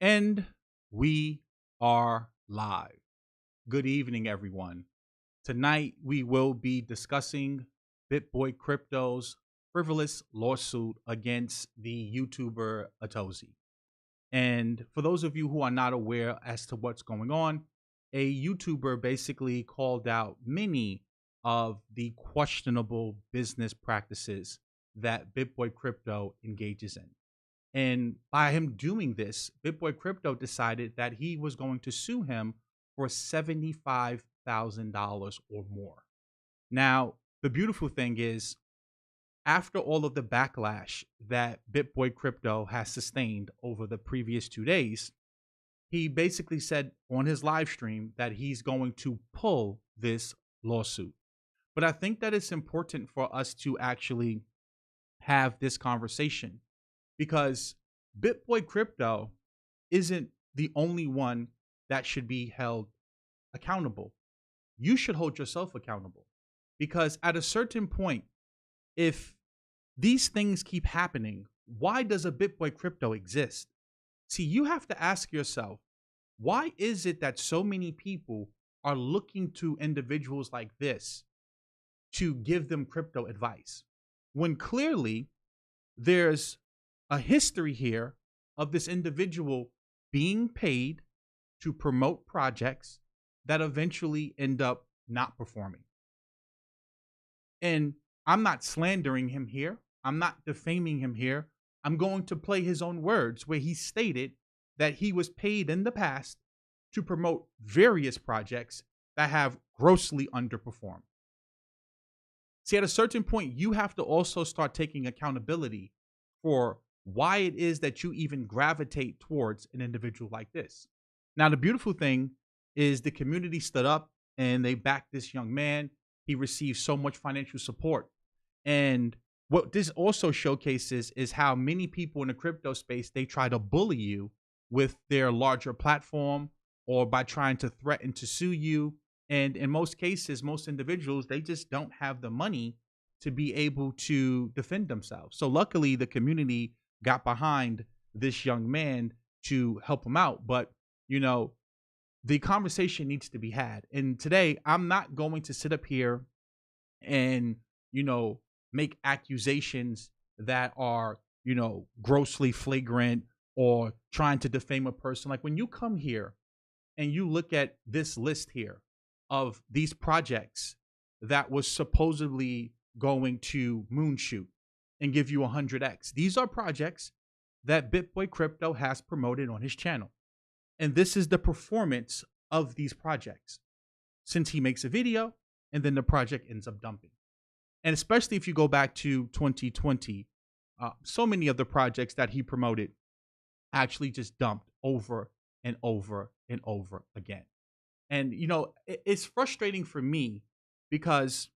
And we are live. Good evening, everyone. Tonight, we will be discussing BitBoy Crypto's frivolous lawsuit against the YouTuber Atozy. And for those of you who are not aware as to what's going on, a YouTuber basically called out many of the questionable business practices that BitBoy Crypto engages in. And by him doing this, BitBoy Crypto decided that he was going to sue him for $75,000 or more. Now, the beautiful thing is, after all of the backlash that BitBoy Crypto has sustained over the previous 2 days, he basically said on his live stream that he's going to pull this lawsuit. But I think that it's important for us to actually have this conversation because BitBoy Crypto isn't the only one that should be held accountable. You should hold yourself accountable because at a certain point, if these things keep happening, why does a BitBoy Crypto exist? See, you have to ask yourself, why is it that so many people are looking to individuals like this to give them crypto advice when clearly there's a history here of this individual being paid to promote projects that eventually end up not performing? And I'm not slandering him here. I'm not defaming him here. I'm going to play his own words where he stated that he was paid in the past to promote various projects that have grossly underperformed. See, at a certain point, you have to also start taking accountability for why it is that you even gravitate towards an individual like this. Now, the beautiful thing is the community stood up and they backed this young man. He received so much financial support. And what this also showcases is how many people in the crypto space, they try to bully you with their larger platform or by trying to threaten to sue you. And in most cases, most individuals, they just don't have the money to be able to defend themselves. So luckily, the community got behind this young man to help him out. But, you know, the conversation needs to be had. And today, I'm not going to sit up here and, make accusations that are, grossly flagrant or trying to defame a person. Like when you come here and you look at this list here of these projects that was supposedly going to moonshoot and give you 100x. These are projects that BitBoy Crypto has promoted on his channel. And this is the performance of these projects since he makes a video and then the project ends up dumping. And especially if you go back to 2020, so many of the projects that he promoted actually just dumped over and over and over again. And, it's frustrating for me because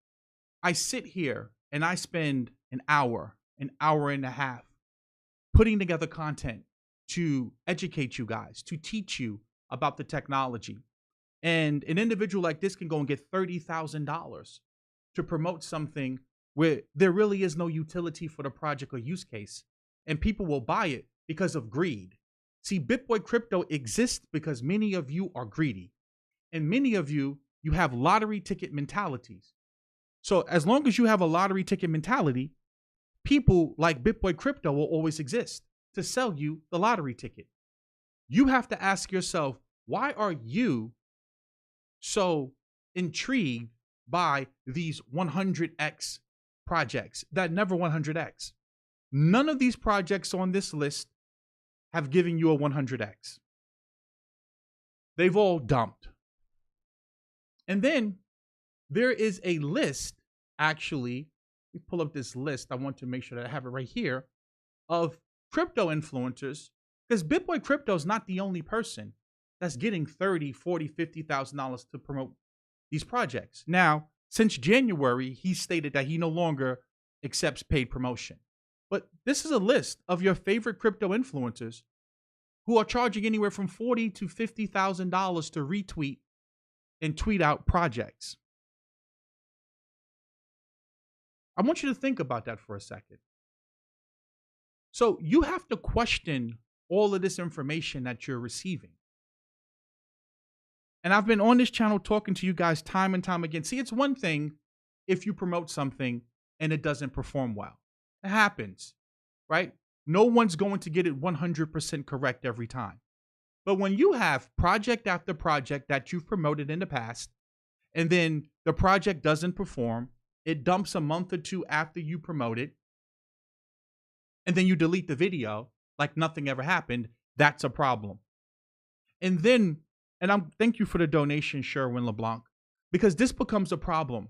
I sit here and I spend an hour and a half putting together content to educate you guys, to teach you about the technology. And an individual like this can go and get $30,000 to promote something where there really is no utility for the project or use case. And people will buy it because of greed. See, BitBoy Crypto exists because many of you are greedy. And many of you have lottery ticket mentalities. So as long as you have a lottery ticket mentality, people like BitBoy Crypto will always exist to sell you the lottery ticket. You have to ask yourself, why are you so intrigued by these 100x projects that never 100x? None of these projects on this list have given you a 100x. They've all dumped. And then there is a list, actually, we pull up this list. I want to make sure that I have it right here of crypto influencers, because BitBoy Crypto is not the only person that's getting $30,000, $40,000, $50,000 to promote these projects. Now, since January, he stated that he no longer accepts paid promotion. But this is a list of your favorite crypto influencers who are charging anywhere from $40,000 to $50,000 to retweet and tweet out projects. I want you to think about that for a second. So you have to question all of this information that you're receiving. And I've been on this channel talking to you guys time and time again. See, it's one thing if you promote something and it doesn't perform well. It happens, right? No one's going to get it 100% correct every time. But when you have project after project that you've promoted in the past, and then the project doesn't perform, it dumps a month or two after you promote it, and then you delete the video like nothing ever happened, that's a problem. And then, thank you for the donation, Sherwin LeBlanc, because this becomes a problem.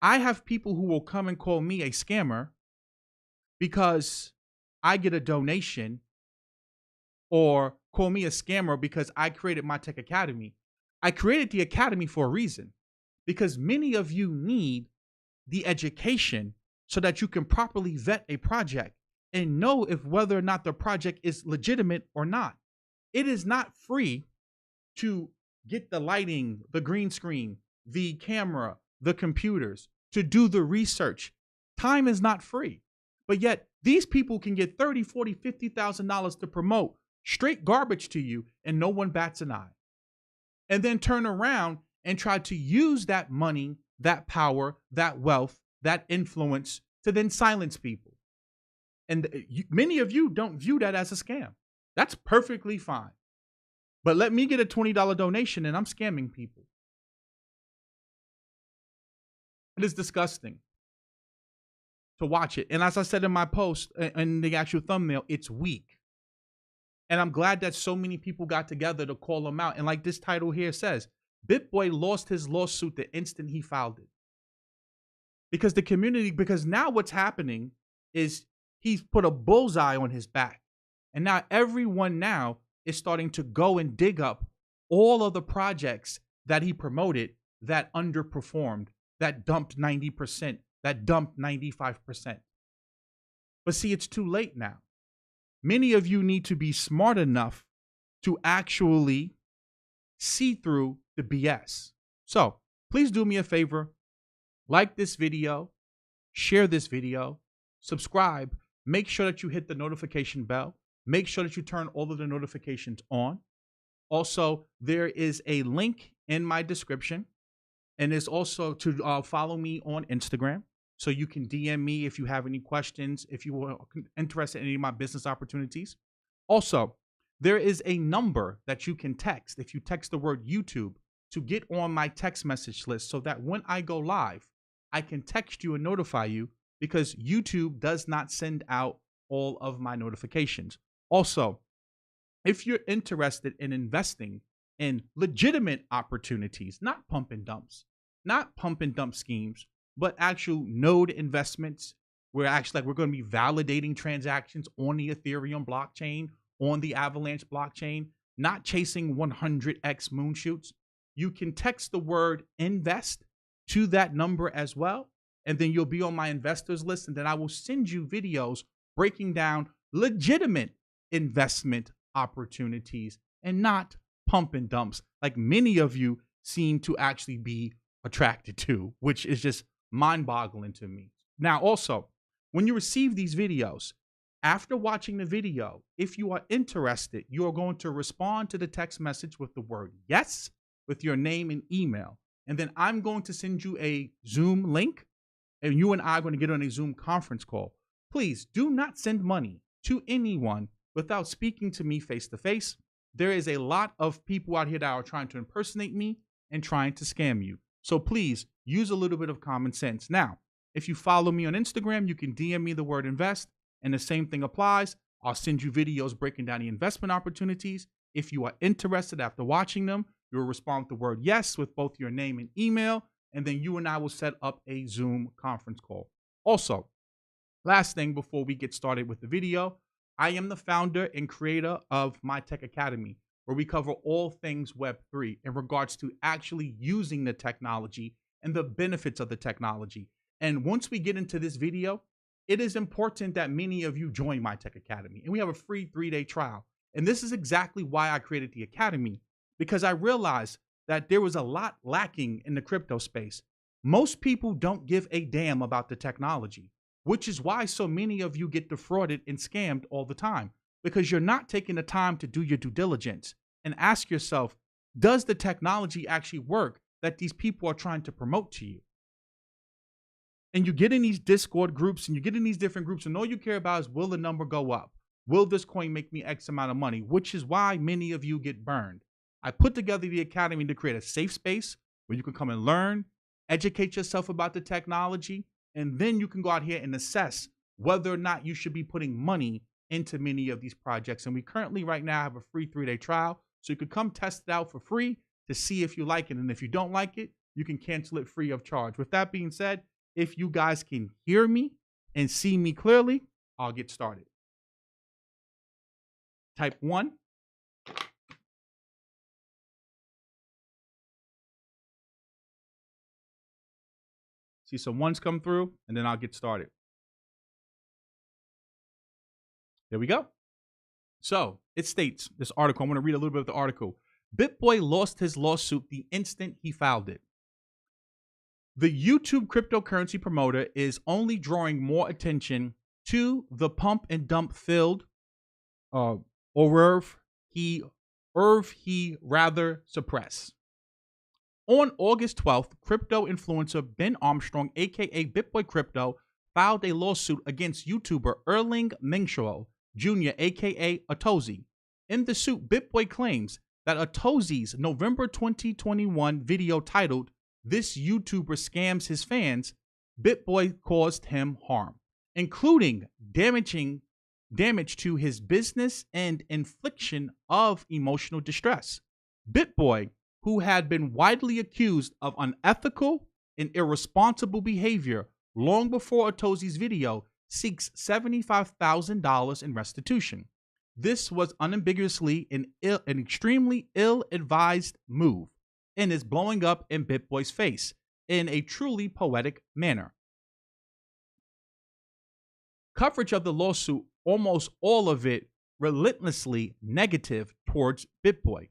I have people who will come and call me a scammer because I get a donation, or call me a scammer because I created my Tech Academy. I created the Academy for a reason, because many of you need the education so that you can properly vet a project and know if whether or not the project is legitimate or not. It is not free to get the lighting, the green screen, the camera, the computers, to do the research. Time is not free. But yet these people can get $30,000, $40,000, $50,000 to promote straight garbage to you, and no one bats an eye. And then turn around and try to use that money, that power, that wealth, that influence to then silence people. And many of you don't view that as a scam. That's perfectly fine. But let me get a $20 donation and I'm scamming people. It is disgusting to watch it. And as I said in my post, in the actual thumbnail, it's weak. And I'm glad that so many people got together to call him out. And like this title here says, BitBoy lost his lawsuit the instant he filed it. Because the community, because now what's happening is he's put a bullseye on his back. And now everyone now is starting to go and dig up all of the projects that he promoted that underperformed, that dumped 90%, that dumped 95%. But see, it's too late now. Many of you need to be smart enough to actually see through the BS. So please do me a favor, like this video, share this video, subscribe, make sure that you hit the notification bell, make sure that you turn all of the notifications on. Also, there is a link in my description, and it's also to follow me on Instagram. So you can DM me if you have any questions, if you are interested in any of my business opportunities. Also, there is a number that you can text if you text the word YouTube to get on my text message list, so that when I go live, I can text you and notify you, because YouTube does not send out all of my notifications. Also, if you're interested in investing in legitimate opportunities, not pump and dumps, not pump and dump schemes, but actual node investments, where actually we're going to be validating transactions on the Ethereum blockchain, on the Avalanche blockchain, not chasing 100x moonshoots, you can text the word invest to that number as well. And then you'll be on my investors list. And then I will send you videos breaking down legitimate investment opportunities and not pump and dumps like many of you seem to actually be attracted to, which is just mind-boggling to me. Now, also, when you receive these videos, after watching the video, if you are interested, you are going to respond to the text message with the word yes, with your name and email. And then I'm going to send you a Zoom link, and you and I are going to get on a Zoom conference call. Please do not send money to anyone without speaking to me face to face. There is a lot of people out here that are trying to impersonate me and trying to scam you. So please use a little bit of common sense. Now, if you follow me on Instagram, you can DM me the word invest, and the same thing applies. I'll send you videos breaking down the investment opportunities. If you are interested after watching them, you'll respond with the word yes with both your name and email, and then you and I will set up a Zoom conference call. Also, last thing before we get started with the video, I am the founder and creator of My Tech Academy, where we cover all things Web3 in regards to actually using the technology and the benefits of the technology. And once we get into this video, it is important that many of you join My Tech Academy. And we have a free 3-day trial. And this is exactly why I created the Academy, because I realized that there was a lot lacking in the crypto space. Most people don't give a damn about the technology, which is why so many of you get defrauded and scammed all the time. because you're not taking the time to do your due diligence and ask yourself, does the technology actually work that these people are trying to promote to you? And you get in these Discord groups and you get in these different groups, and all you care about is, will the number go up? Will this coin make me X amount of money? Which is why many of you get burned. I put together the Academy to create a safe space where you can come and learn, educate yourself about the technology, and then you can go out here and assess whether or not you should be putting money into many of these projects. And we currently right now have a free 3-day trial. So you could come test it out for free to see if you like it. And if you don't like it, you can cancel it free of charge. With that being said, if you guys can hear me and see me clearly, I'll get started. Type 1. See some ones come through, and then I'll get started. There we go. So it states, this article, I'm going to read a little bit of the article. BitBoy lost his lawsuit the instant he filed it. The YouTube cryptocurrency promoter is only drawing more attention to the pump and dump filled, or he rather suppress. On August 12th, crypto influencer Ben Armstrong, aka BitBoy Crypto, filed a lawsuit against YouTuber Erling Mengshoel Jr, aka Atozy. In the suit, BitBoy claims that Atozy's November 2021 video titled "This YouTuber Scams His Fans," BitBoy caused him harm, including damage to his business and infliction of emotional distress. BitBoy, who had been widely accused of unethical and irresponsible behavior long before Atozy's video, seeks $75,000 in restitution. This was unambiguously an extremely ill-advised move and is blowing up in BitBoy's face in a truly poetic manner. Coverage of the lawsuit, almost all of it relentlessly negative towards BitBoy,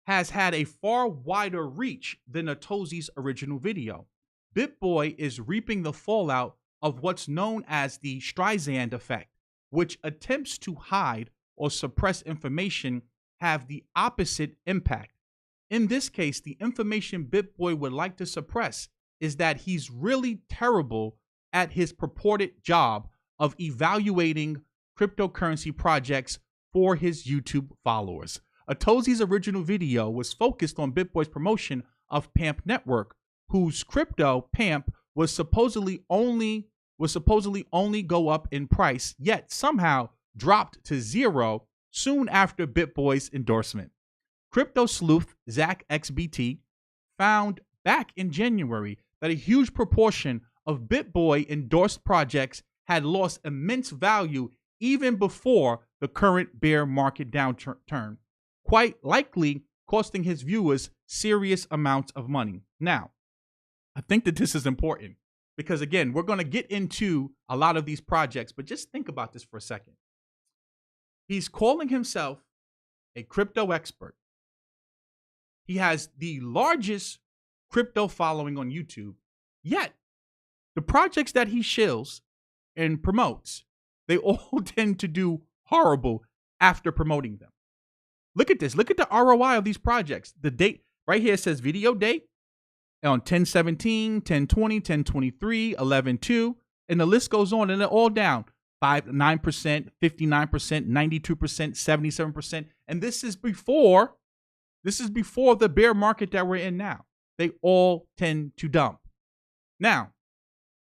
has had a far wider reach than Atozy's original video. BitBoy is reaping the fallout of what's known as the Streisand Effect, which attempts to hide or suppress information have the opposite impact. In this case, the information BitBoy would like to suppress is that he's really terrible at his purported job of evaluating cryptocurrency projects for his YouTube followers. Atozy's original video was focused on BitBoy's promotion of Pamp Network, whose crypto Pamp was supposedly only go up in price, yet somehow dropped to zero soon after BitBoy's endorsement. Crypto sleuth Zach XBT found back in January that a huge proportion of BitBoy endorsed projects had lost immense value even before the current bear market downturn, quite likely costing his viewers serious amounts of money. Now, I think that this is important because, again, we're going to get into a lot of these projects, but just think about this for a second. He's calling himself a crypto expert. He has the largest crypto following on YouTube, yet the projects that he shills and promotes, they all tend to do horrible after promoting them. Look at this. Look at the ROI of these projects. The date right here says video date on 10/17, 10/20, 10/23, 11/2, and the list goes on, and they're all down 9%, 59%, 92%, 77%, and this is before the bear market that we're in now. They all tend to dump. Now,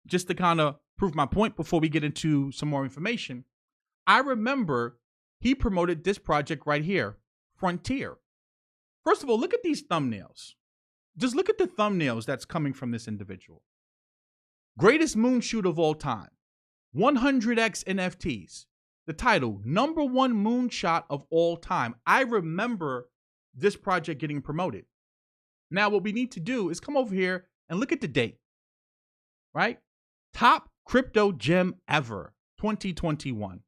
just to kind of prove my point before we get into some more information, I remember he promoted this project right here, Frontier. First of all, look at these thumbnails. Just look at the thumbnails that's coming from this individual. Greatest moonshoot of all time. 100x NFTs. The title, #1 moonshot of all time. I remember this project getting promoted. Now, what we need to do is come over here and look at the date, right? Top crypto gem ever, 2021.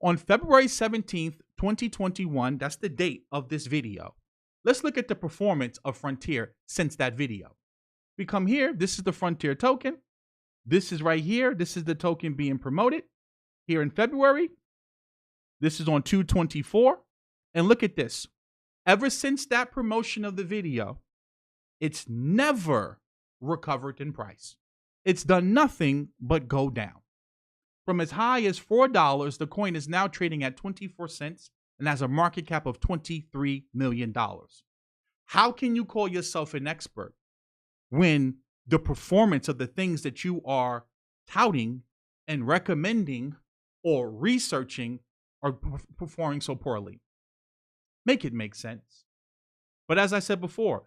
On February 17th, 2021, that's the date of this video. Let's look at the performance of Frontier since that video. We come here, this is the Frontier token. This is right here, this is the token being promoted here in February. This is on 2/24. And look at this. Ever since that promotion of the video, it's never recovered in price. It's done nothing but go down. From as high as $4, the coin is now trading at 24 cents and has a market cap of $23 million. How can you call yourself an expert when the performance of the things that you are touting and recommending or researching are performing so poorly? Make it make sense. But as I said before,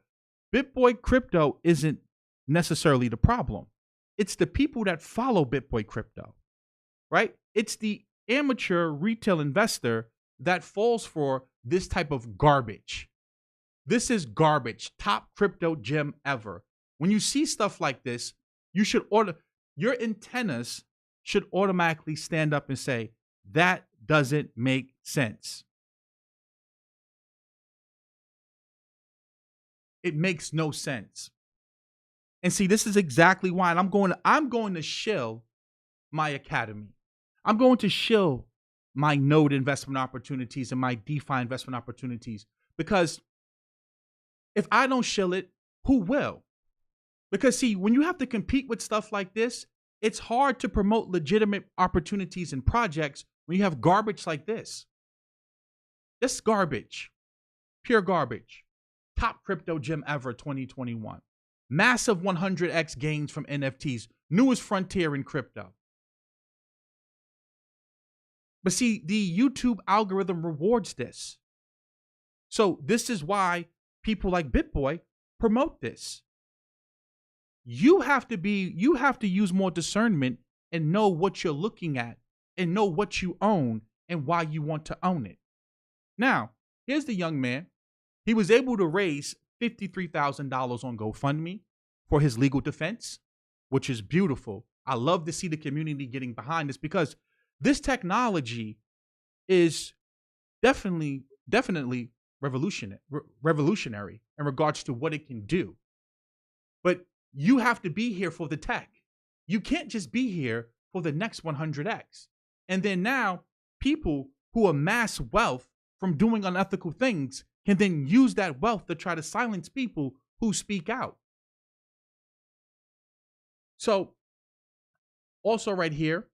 BitBoy Crypto isn't necessarily the problem. It's the people that follow BitBoy Crypto, right? It's the amateur retail investor that falls for this type of garbage. This is garbage. Top crypto gem ever. When you see stuff like this, you should your antennas should automatically stand up and say, that doesn't make sense. It makes no sense. And see, this is exactly why. And I'm going to shill my academy. I'm going to shill my node investment opportunities and my DeFi investment opportunities, because if I don't shill it, who will? Because see, when you have to compete with stuff like this, it's hard to promote legitimate opportunities and projects when you have garbage like this. This garbage, pure garbage. Top crypto gem ever 2021. Massive 100x gains from NFTs. Newest frontier in crypto. But see, the YouTube algorithm rewards this. So this is why people like BitBoy promote this. You have to use more discernment and know what you're looking at and know what you own and why you want to own it. Now, here's the young man. He was able to raise $53,000 on GoFundMe for his legal defense, which is beautiful. I love to see the community getting behind this, because this technology is definitely revolutionary in regards to what it can do. But you have to be here for the tech. You can't just be here for the next 100x. And then now people who amass wealth from doing unethical things can then use that wealth to try to silence people who speak out. So also right here,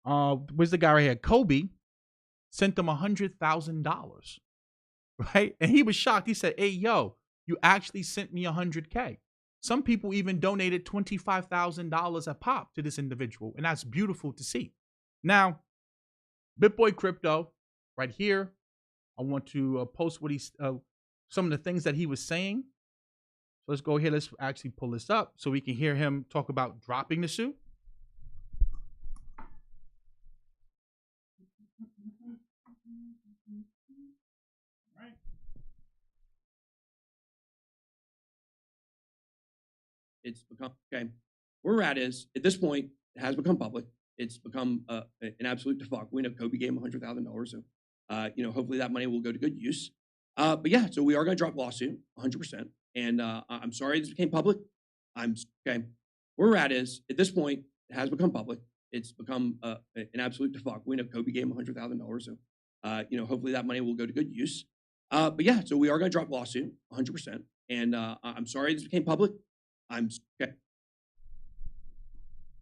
where's the guy right here? Kobe sent them $100,000, right? And he was shocked. He said, hey, yo, you actually sent me $100K. Some people even donated $25,000 a pop to this individual. And that's beautiful to see. Now, BitBoy Crypto right here. I want to post what some of the things that he was saying. So let's go ahead. Let's actually pull this up so we can hear him talk about dropping the suit. Right. It's become, okay, where we're at is, at this point, it has become public. It's become an absolute default. We know Kobe gave him $100,000. So, hopefully that money will go to good use. But yeah, so we are going to drop lawsuit 100%. And I'm sorry this became public. Okay. Where we're at is, at this point, it has become public. It's become an absolute default. We know Kobe gave him $100,000. So, hopefully that money will go to good use. But yeah, so we are going to drop lawsuit 100%. And I'm sorry this became public. Okay.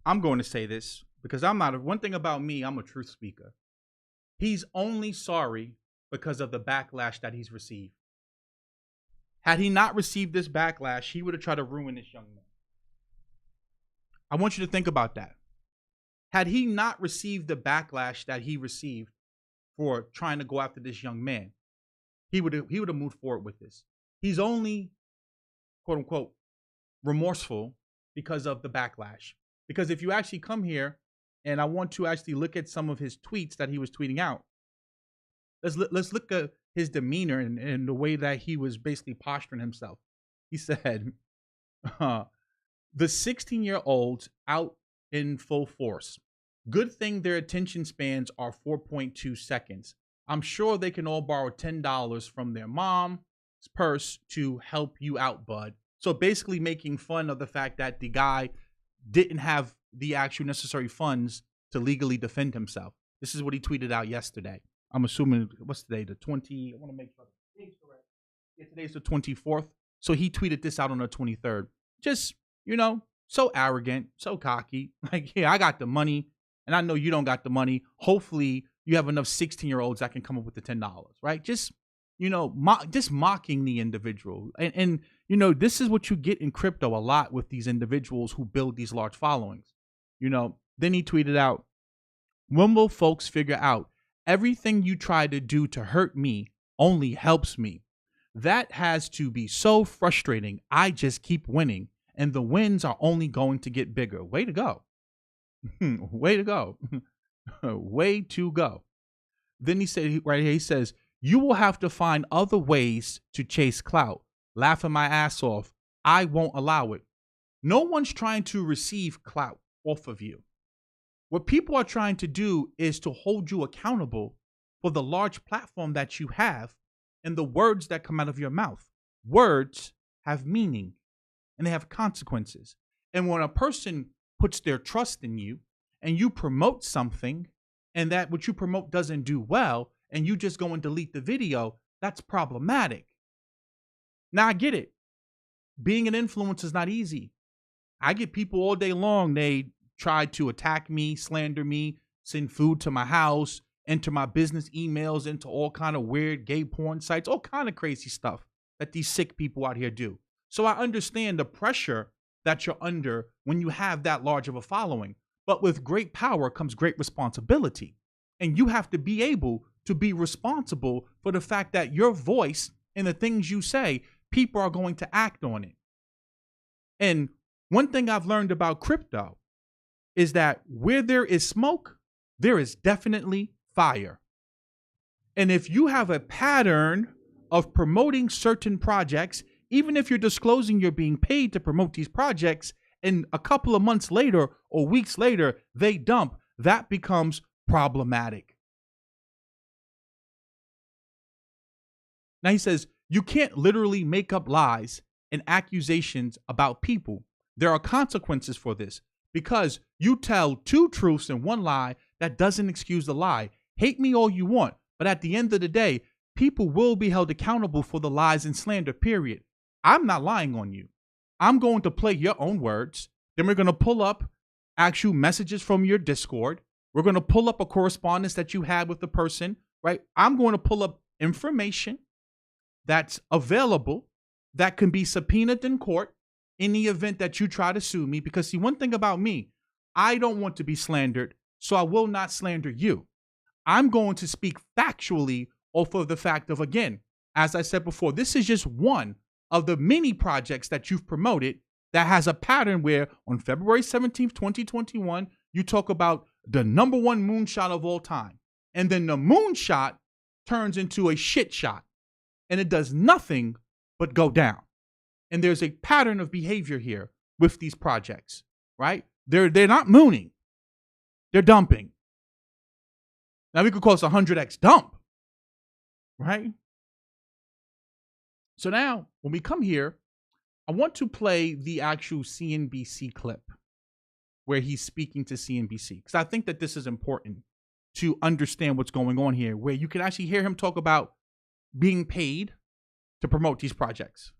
I'm going to say this because one thing about me, I'm a truth speaker. He's only sorry because of the backlash that he's received. Had he not received this backlash, he would have tried to ruin this young man. I want you to think about that. Had he not received the backlash that he received for trying to go after this young man, he would have moved forward with this. He's only, quote unquote, remorseful because of the backlash. Because if you actually come here, and I want to actually look at some of his tweets that he was tweeting out. Let's look at his demeanor and the way that he was basically posturing himself. He said, the 16-year-olds out in full force. Good thing their attention spans are 4.2 seconds. I'm sure they can all borrow $10 from their mom's purse to help you out, bud. So basically making fun of the fact that the guy didn't have the actual necessary funds to legally defend himself. This is what he tweeted out yesterday. I'm assuming, what's today? The 20, I want to make sure the date's correct. Yeah, today's the 24th. So he tweeted this out on the 23rd. Just, so arrogant, so cocky. Like, yeah, I got the money, and I know you don't got the money. Hopefully, you have enough 16-year-olds that can come up with the $10, right? Just, just mocking the individual. And this is what you get in crypto a lot with these individuals who build these large followings. Then he tweeted out, when will folks figure out everything you try to do to hurt me only helps me? That has to be so frustrating. I just keep winning, and the wins are only going to get bigger. Way to go. Way to go. Way to go. Then he said, right here, he says, you will have to find other ways to chase clout. Laughing my ass off. I won't allow it. No one's trying to receive clout off of you. What people are trying to do is to hold you accountable for the large platform that you have and the words that come out of your mouth. Words have meaning and they have consequences. And when a person puts their trust in you and you promote something and that what you promote doesn't do well and you just go and delete the video, that's problematic. Now, I get it. Being an influencer is not easy. I get people all day long. They try to attack me, slander me, send food to my house, enter my business emails into all kind of weird gay porn sites, all kind of crazy stuff that these sick people out here do. So I understand the pressure that you're under when you have that large of a following. But with great power comes great responsibility. And you have to be able to be responsible for the fact that your voice and the things you say, people are going to act on it. And one thing I've learned about crypto is that where there is smoke, there is definitely fire. And if you have a pattern of promoting certain projects, even if you're disclosing you're being paid to promote these projects, and a couple of months later or weeks later, they dump, that becomes problematic. Now he says, you can't literally make up lies and accusations about people. There are consequences for this because you tell two truths and one lie that doesn't excuse the lie. Hate me all you want, but at the end of the day, people will be held accountable for the lies and slander, period. I'm not lying on you. I'm going to play your own words. Then we're going to pull up actual messages from your Discord. We're going to pull up a correspondence that you had with the person, right? I'm going to pull up information that's available that can be subpoenaed in court in the event that you try to sue me. Because see, one thing about me, I don't want to be slandered, so I will not slander you. I'm going to speak factually off of the fact of, again, as I said before, this is just one of the many projects that you've promoted that has a pattern where on February 17th, 2021, you talk about the #1 moonshot of all time. And then the moonshot turns into a shit shot. And it does nothing but go down. And there's a pattern of behavior here with these projects, right? They're not mooning. They're dumping. Now we could call this a 100x dump, right? So now when we come here, I want to play the actual CNBC clip where he's speaking to CNBC, because I think that this is important to understand what's going on here, where you can actually hear him talk about being paid to promote these projects.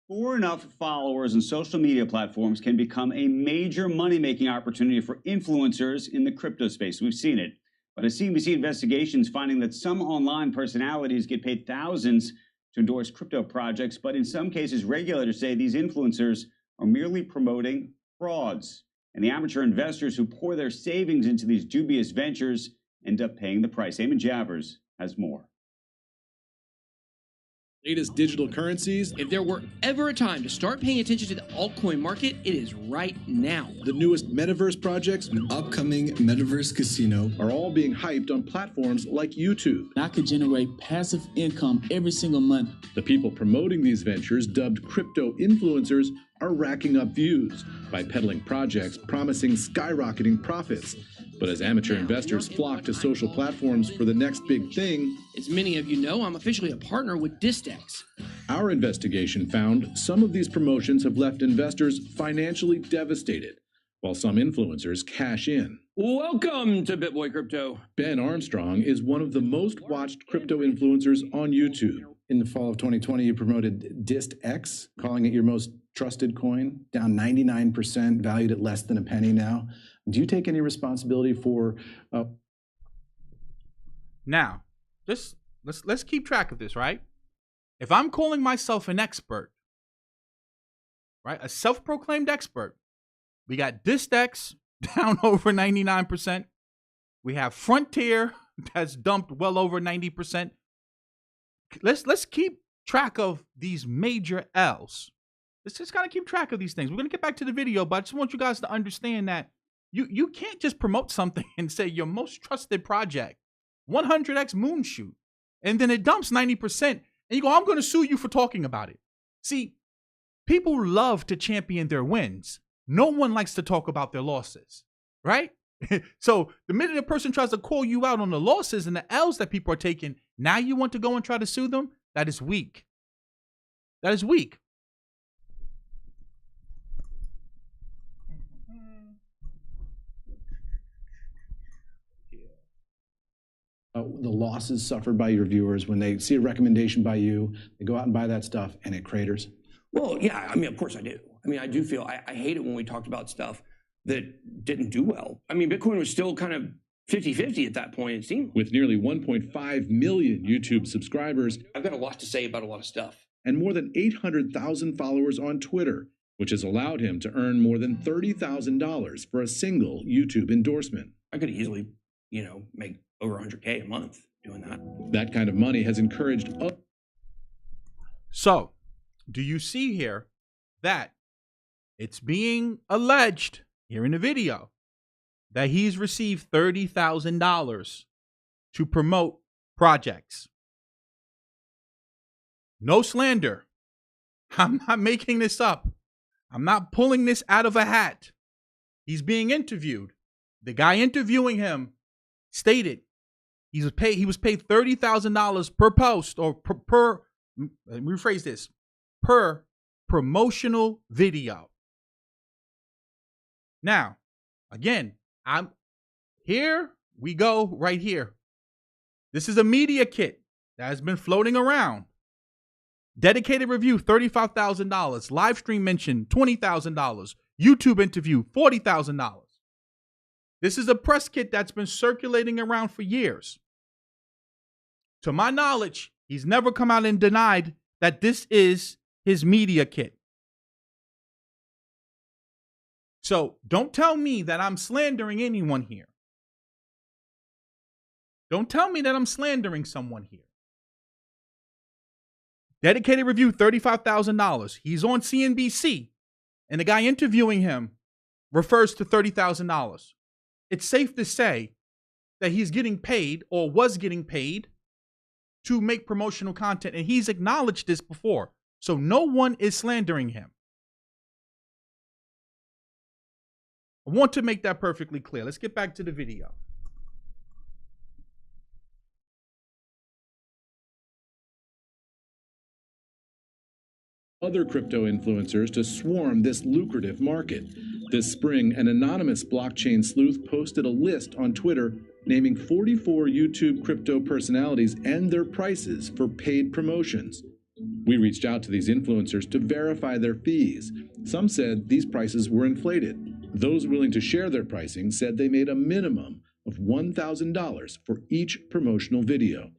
For enough followers and social media platforms can become a major money-making opportunity for influencers in the crypto space. We've seen it. But a CNBC investigation is finding that some online personalities get paid thousands to endorse crypto projects, but in some cases, regulators say these influencers are merely promoting frauds. And the amateur investors who pour their savings into these dubious ventures end up paying the price. Eamon Javers has more. Latest digital currencies. If there were ever a time to start paying attention to the altcoin market, it is right now. The newest metaverse projects, an upcoming metaverse casino, are all being hyped on platforms like YouTube. I could generate passive income every single month. The people promoting these ventures, dubbed crypto influencers, are racking up views by peddling projects promising skyrocketing profits. But as amateur investors flock to social platforms for the next big thing, as many of you know, I'm officially a partner with Distex. Our investigation found some of these promotions have left investors financially devastated. while some influencers cash in. Welcome to BitBoy Crypto. Ben Armstrong is one of the most watched crypto influencers on YouTube. In the fall of 2020, you promoted DistX, calling it your most trusted coin, down 99%, valued at less than a penny now. Do you take any responsibility for... Now, let's keep track of this, right? If I'm calling myself an expert, right, a self-proclaimed expert, we got DistX down over 99%. We have Frontier that's dumped well over 90%. Let's keep track of these major L's. Let's just gotta keep track of these things. We're gonna get back to the video, but I just want you guys to understand that you can't just promote something and say your most trusted project, 100x moonshoot, and then it dumps 90%, and you go, I'm gonna sue you for talking about it. See, people love to champion their wins. No one likes to talk about their losses, right? So the minute a person tries to call you out on the losses and the L's that people are taking, now you want to go and try to sue them? That is weak. That is weak. the losses suffered by your viewers when they see a recommendation by you, they go out and buy that stuff and it craters? Well, yeah, I mean, of course I do. I mean, I do feel, I hate it when we talked about stuff that didn't do well. I mean, Bitcoin was still kind of 50-50 at that point, it seemed. With nearly 1.5 million YouTube subscribers, I've got a lot to say about a lot of stuff. And more than 800,000 followers on Twitter, which has allowed him to earn more than $30,000 for a single YouTube endorsement. I could easily, make over 100K a month doing that. That kind of money has encouraged... So, do you see here that it's being alleged here in the video that he's received $30,000 to promote projects? No slander. I'm not making this up. I'm not pulling this out of a hat. He's being interviewed. The guy interviewing him stated he was paid $30,000 per post, or per let me rephrase this, per promotional video. Now, again, here we go right here. This is a media kit that has been floating around. Dedicated review, $35,000. Live stream mention, $20,000. YouTube interview, $40,000. This is a press kit that's been circulating around for years. To my knowledge, he's never come out and denied that this is his media kit. So don't tell me that I'm slandering anyone here. Don't tell me that I'm slandering someone here. Dedicated review, $35,000. He's on CNBC, and the guy interviewing him refers to $30,000. It's safe to say that he's getting paid, or was getting paid, to make promotional content, and he's acknowledged this before. So no one is slandering him. I want to make that perfectly clear. Let's get back to the video. Other crypto influencers to swarm this lucrative market. This spring, an anonymous blockchain sleuth posted a list on Twitter naming 44 YouTube crypto personalities and their prices for paid promotions. We reached out to these influencers to verify their fees. Some said these prices were inflated. Those willing to share their pricing said they made a minimum of $1,000 for each promotional video.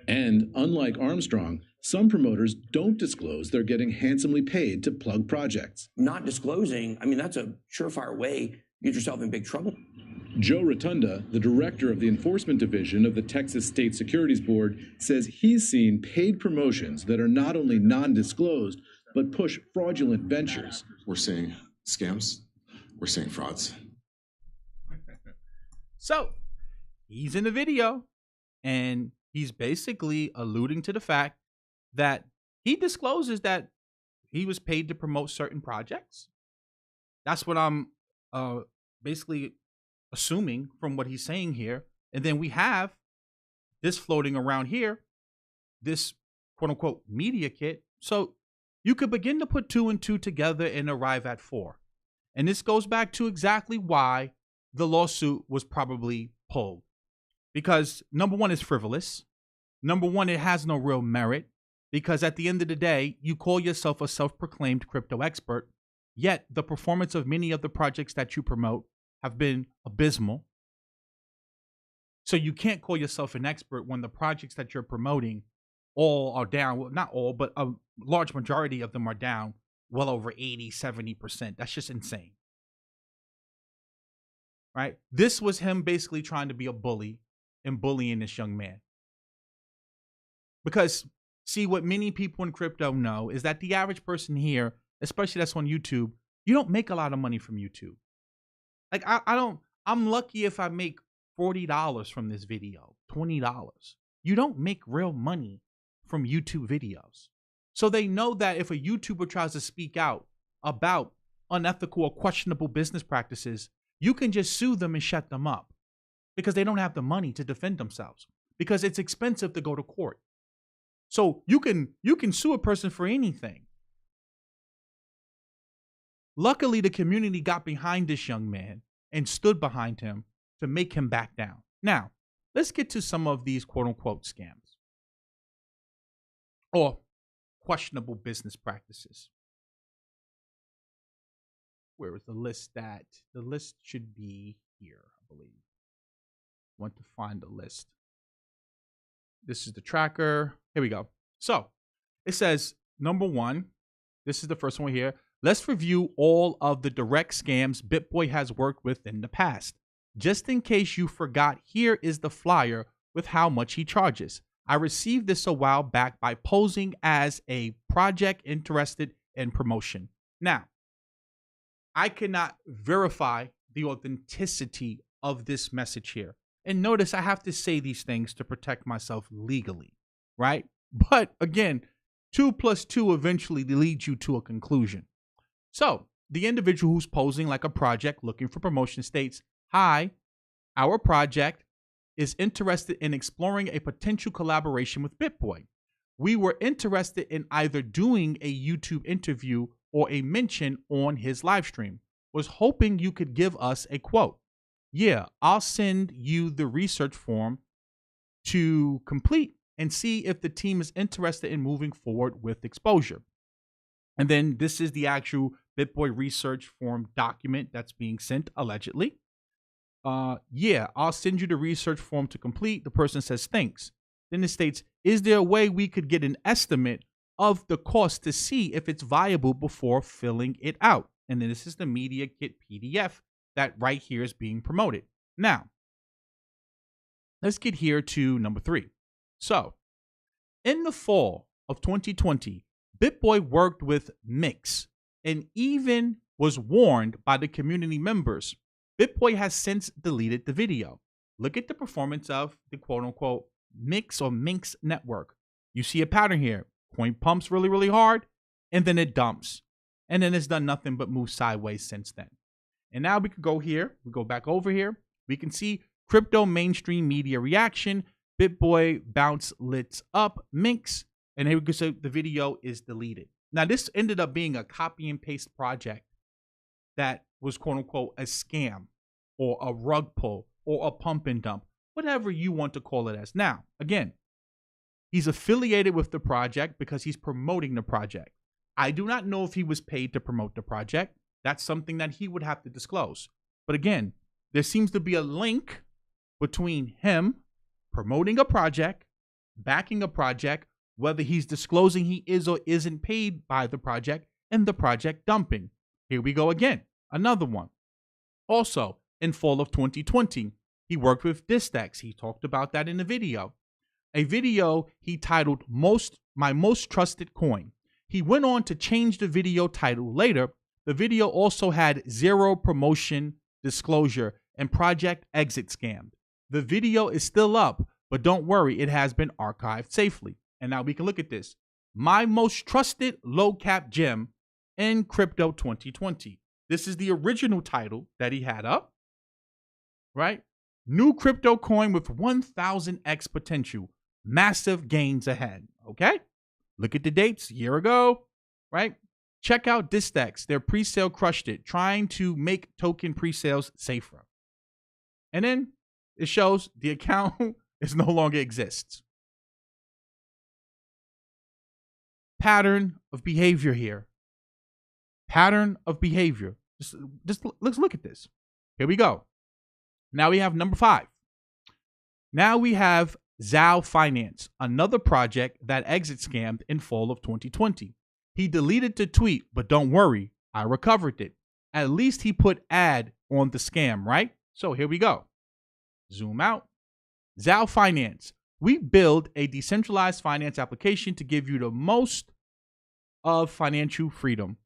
And unlike Armstrong, some promoters don't disclose they're getting handsomely paid to plug projects. Not disclosing, I mean, that's a surefire way to get yourself in big trouble. Joe Rotunda, the director of the enforcement division of the Texas State Securities Board, says he's seen paid promotions that are not only non-disclosed, but push fraudulent ventures. We're seeing scams. We're seeing frauds. So, he's in the video, and he's basically alluding to the fact that he discloses that he was paid to promote certain projects. That's what I'm basically assuming from what he's saying here. And then we have this floating around here, this quote unquote media kit. So you could begin to put 2 and 2 together and arrive at 4. And this goes back to exactly why the lawsuit was probably pulled. Because number one, it's frivolous. Number one, it has no real merit. Because at the end of the day, you call yourself a self-proclaimed crypto expert, yet the performance of many of the projects that you promote have been abysmal. So you can't call yourself an expert when the projects that you're promoting all are down. Well, not all, but a large majority of them are down well over 80, 70%. That's just insane. Right? This was him basically trying to be a bully and bullying this young man. Because, see, what many people in crypto know is that the average person here, especially that's on YouTube, you don't make a lot of money from YouTube. Like, I'm lucky if I make $40 from this video, $20. You don't make real money from YouTube videos. So they know that if a YouTuber tries to speak out about unethical or questionable business practices, you can just sue them and shut them up because they don't have the money to defend themselves because it's expensive to go to court. So you can sue a person for anything. Luckily, the community got behind this young man and stood behind him to make him back down. Now, let's get to some of these quote-unquote scams or questionable business practices. Where is the list at? The list should be here, I believe. I want to find the list. This is the tracker. Here we go. So it says, number one, this is the first one here. Let's review all of the direct scams BitBoy has worked with in the past. Just in case you forgot, here is the flyer with how much he charges. I received this a while back by posing as a project interested in promotion. Now, I cannot verify the authenticity of this message here. And notice I have to say these things to protect myself legally, right? But again, 2 + 2 eventually leads you to a conclusion. So the individual who's posing like a project looking for promotion states, "Hi, our project is interested in exploring a potential collaboration with BitBoy. We were interested in either doing a YouTube interview or a mention on his live stream. Was hoping you could give us a quote. Yeah, I'll send you the research form to complete and see if the team is interested in moving forward with exposure." And then this is the actual BitBoy research form document that's being sent, allegedly. Yeah, I'll send you the research form to complete. The person says, thanks. Then it states, is there a way we could get an estimate of the cost to see if it's viable before filling it out? And then this is the media kit PDF that right here is being promoted. Now, let's get here to number 3. So, in the fall of 2020, BitBoy worked with Mix and even was warned by the community members. BitBoy has since deleted the video. Look at the performance of the quote-unquote Mix or Minx network. You see a pattern here. Coin pumps really, really hard, and then it dumps. And then it's done nothing but move sideways since then. And now we can go here. We go back over here. We can see crypto mainstream media reaction. BitBoy bounce lits up Minx. And here we go. So the video is deleted. Now, this ended up being a copy and paste project that was quote unquote a scam or a rug pull or a pump and dump, whatever you want to call it as. Now, again, he's affiliated with the project because he's promoting the project. I do not know if he was paid to promote the project. That's something that he would have to disclose. But again, there seems to be a link between him promoting a project, backing a project, whether he's disclosing he is or isn't paid by the project, and the project dumping. Here we go again. Another one. Also, in fall of 2020, he worked with Distex. He talked about that in the video. A video he titled My Most Trusted Coin. He went on to change the video title later. The video also had zero promotion disclosure and project exit scammed. The video is still up, but don't worry, it has been archived safely. And now we can look at this. My most trusted low cap gem in crypto 2020. This is the original title that he had up, right? New crypto coin with 1000x potential. Massive gains ahead, okay? Look at the dates, a year ago, right? Check out Distex. Their pre-sale crushed it, trying to make token pre-sales safer. And then it shows the account is no longer exists. Pattern of behavior here. Pattern of behavior. Just let's look at this. Here we go. Now we have number 5. Now we have Zao Finance, another project that exit scammed in fall of 2020. He deleted the tweet, but don't worry, I recovered it. At least he put ad on the scam, right? So here we go. Zoom out. Zao Finance. We build a decentralized finance application to give you the most of financial freedom.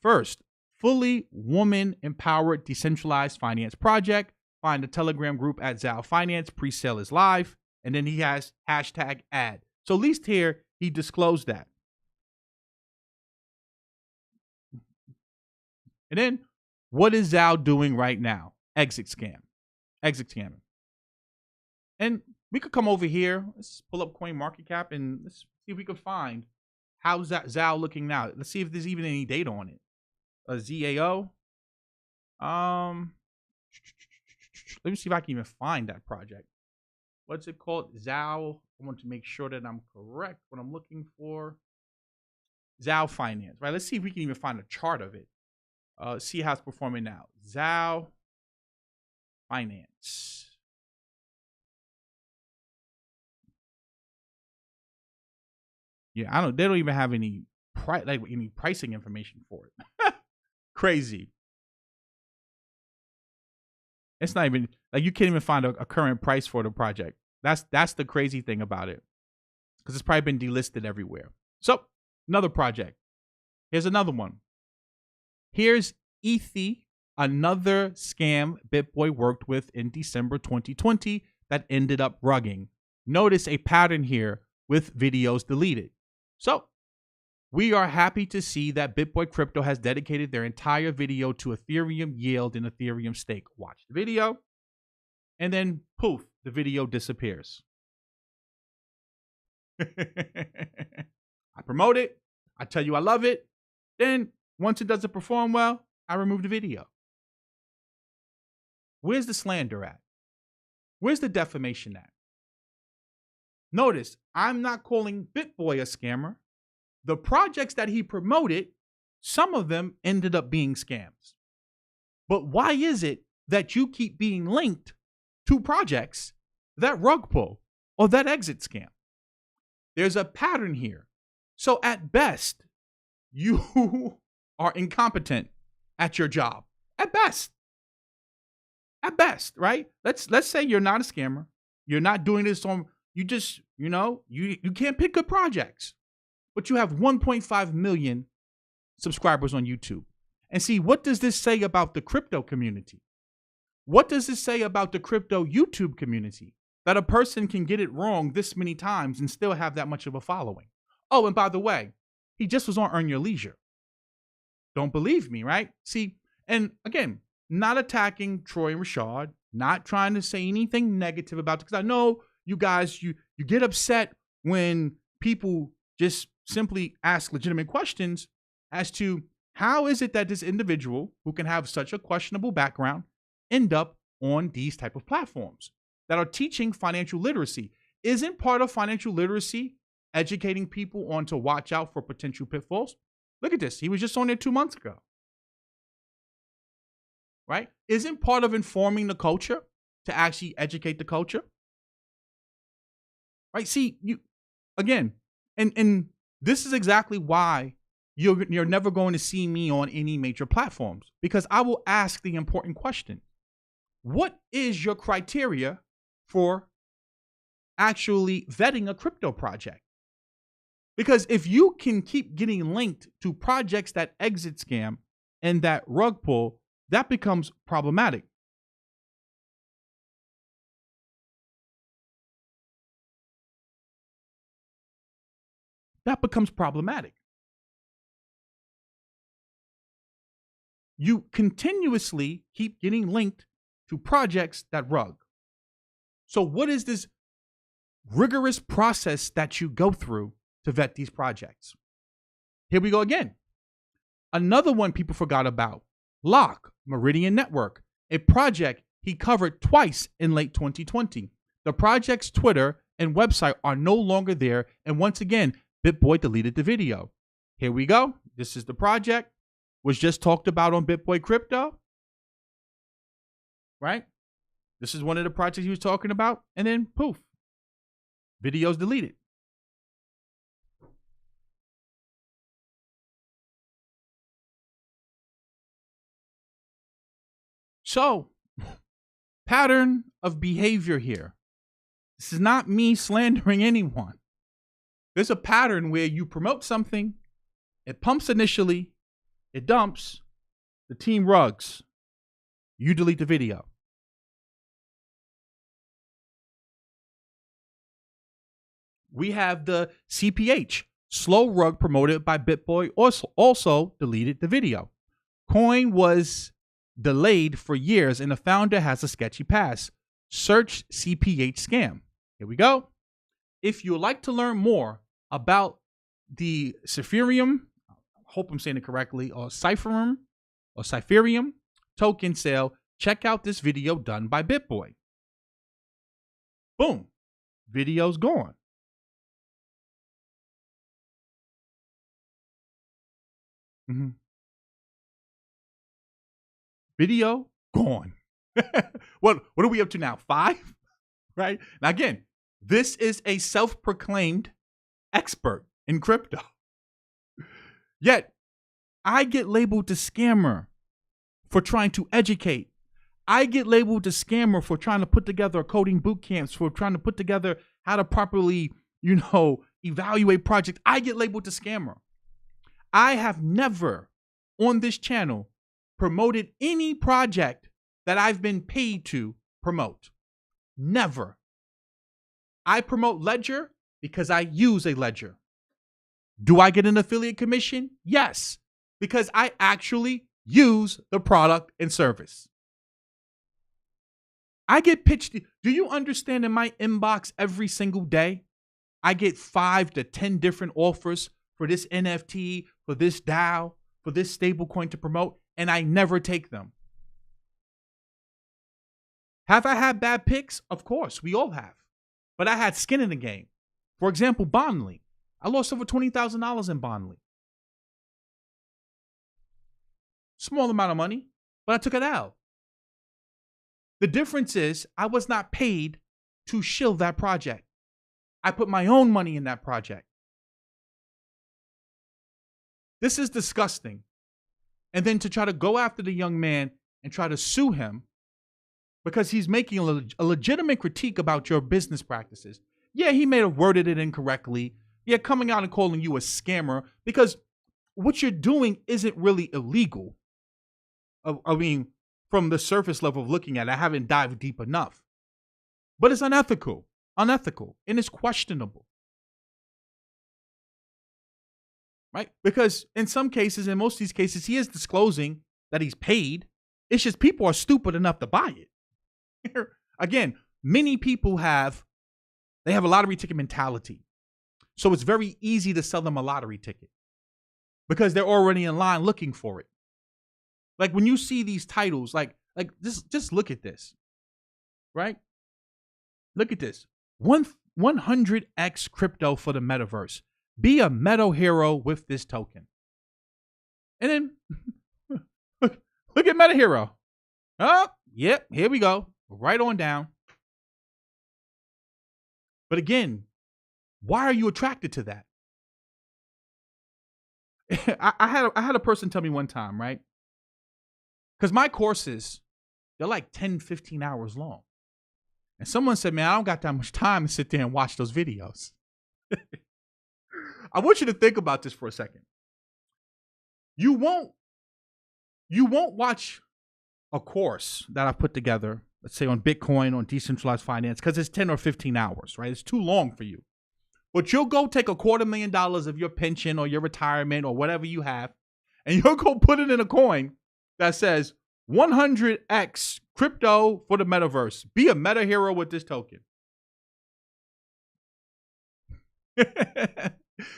First, fully woman-empowered decentralized finance project. Find the Telegram group at Zao Finance. Pre-sale is live. And then he has hashtag ad. So at least here, he disclosed that. And then, what is Zao doing right now? Exit scam. Exit scamming. And we could come over here. Let's pull up CoinMarketCap and let's see if we could find how's that Zao looking now. Let's see if there's even any data on it. ZAO. Let me see if I can even find that project. What's it called? Zao. I want to make sure that I'm correct. What I'm looking for. Zao Finance. Right. Let's see if we can even find a chart of it. See how it's performing now. Zao Finance. Yeah, they don't even have any any pricing information for it. Crazy. It's not even like you can't even find a current price for the project. That's the crazy thing about it, because it's probably been delisted everywhere. So another project. Here's another one. Here's Ethy, another scam BitBoy worked with in December 2020 that ended up rugging. Notice a pattern here with videos deleted. So we are happy to see that BitBoy Crypto has dedicated their entire video to Ethereum yield and Ethereum stake. Watch the video, and then poof, the video disappears. I promote it. I tell you I love it. Then once it doesn't perform well, I remove the video. Where's the slander at? Where's the defamation at? Notice, I'm not calling BitBoy a scammer. The projects that he promoted, some of them ended up being scams. But why is it that you keep being linked to projects that rug pull or that exit scam? There's a pattern here. So at best, you are incompetent at your job. At best. At best, right? Let's say you're not a scammer. You're not doing this on, you just, you can't pick good projects. But you have 1.5 million subscribers on YouTube. And see, what does this say about the crypto community? What does this say about the crypto YouTube community? That a person can get it wrong this many times and still have that much of a following. Oh, and by the way, he just was on Earn Your Leisure. Don't believe me, right? See, and again, not attacking Troy and Rashad, not trying to say anything negative about it, because I know you guys, you get upset when people just simply ask legitimate questions as to how is it that this individual who can have such a questionable background end up on these type of platforms that are teaching financial literacy. Isn't part of financial literacy educating people on to watch out for potential pitfalls? Look at this. He was just on there 2 months ago. Right? Isn't part of informing the culture to actually educate the culture? Right? See, you again, and this is exactly why you're never going to see me on any major platforms, because I will ask the important question. What is your criteria for actually vetting a crypto project? Because if you can keep getting linked to projects that exit scam and that rug pull, that becomes problematic. That becomes problematic. You continuously keep getting linked to projects that rug. So what is this rigorous process that you go through to vet these projects? Here we go again. Another one people forgot about, Lock, Meridian Network, a project he covered twice in late 2020. The project's Twitter and website are no longer there, and once again, BitBoy deleted the video. Here we go. This is the project. Was just talked about on BitBoy Crypto. Right? This is one of the projects he was talking about, and then poof, video's deleted. So, pattern of behavior here. This is not me slandering anyone. There's a pattern where you promote something, it pumps initially, it dumps, the team rugs, you delete the video. We have the CPH, slow rug promoted by BitBoy, also deleted the video. Coin was delayed for years and the founder has a sketchy past. Search CPH scam. Here we go. If you would like to learn more about the Ethereum, I hope I'm saying it correctly, or Ethereum token sale, check out this video done by BitBoy. Boom. Video's gone. Video gone. What are we up to now? 5? Right? Now again, this is a self-proclaimed expert in crypto. Yet, I get labeled the scammer for trying to educate. I get labeled the scammer for trying to put together coding boot camps, for trying to put together how to properly, evaluate projects. I get labeled the scammer. I have never on this channel promoted any project that I've been paid to promote. Never. I promote Ledger because I use a Ledger. Do I get an affiliate commission? Yes, because I actually use the product and service. I get pitched. Do you understand in my inbox every single day, I get 5 to 10 different offers for this NFT, for this DAO, for this stablecoin to promote, and I never take them. Have I had bad picks? Of course, we all have. But I had skin in the game. For example, Bondly. I lost over $20,000 in Bondly. Small amount of money, but I took it out. The difference is I was not paid to shill that project. I put my own money in that project. This is disgusting. And then to try to go after the young man and try to sue him because he's making a legitimate critique about your business practices. Yeah, he may have worded it incorrectly. Yeah, coming out and calling you a scammer because what you're doing isn't really illegal. I mean, from the surface level of looking at it, I haven't dived deep enough. But it's unethical, and it's questionable. Right? Because in some cases, in most of these cases, he is disclosing that he's paid. It's just people are stupid enough to buy it. Again, many people have a lottery ticket mentality. So it's very easy to sell them a lottery ticket because they're already in line looking for it. Like when you see these titles, like just look at this, right? Look at this. 100x crypto for the metaverse. Be a meta hero with this token. And then look at Meta Hero. Oh, yep, here we go. Right on down. But again, why are you attracted to that? I had a person tell me one time, right? Because my courses, they're like 10, 15 hours long. And someone said, man, I don't got that much time to sit there and watch those videos. I want you to think about this for a second. You won't watch a course that I've put together, let's say on Bitcoin, on decentralized finance, because it's 10 or 15 hours, right? It's too long for you. But you'll go take $250,000 of your pension or your retirement or whatever you have, and you'll go put it in a coin that says 100x crypto for the metaverse. Be a meta hero with this token.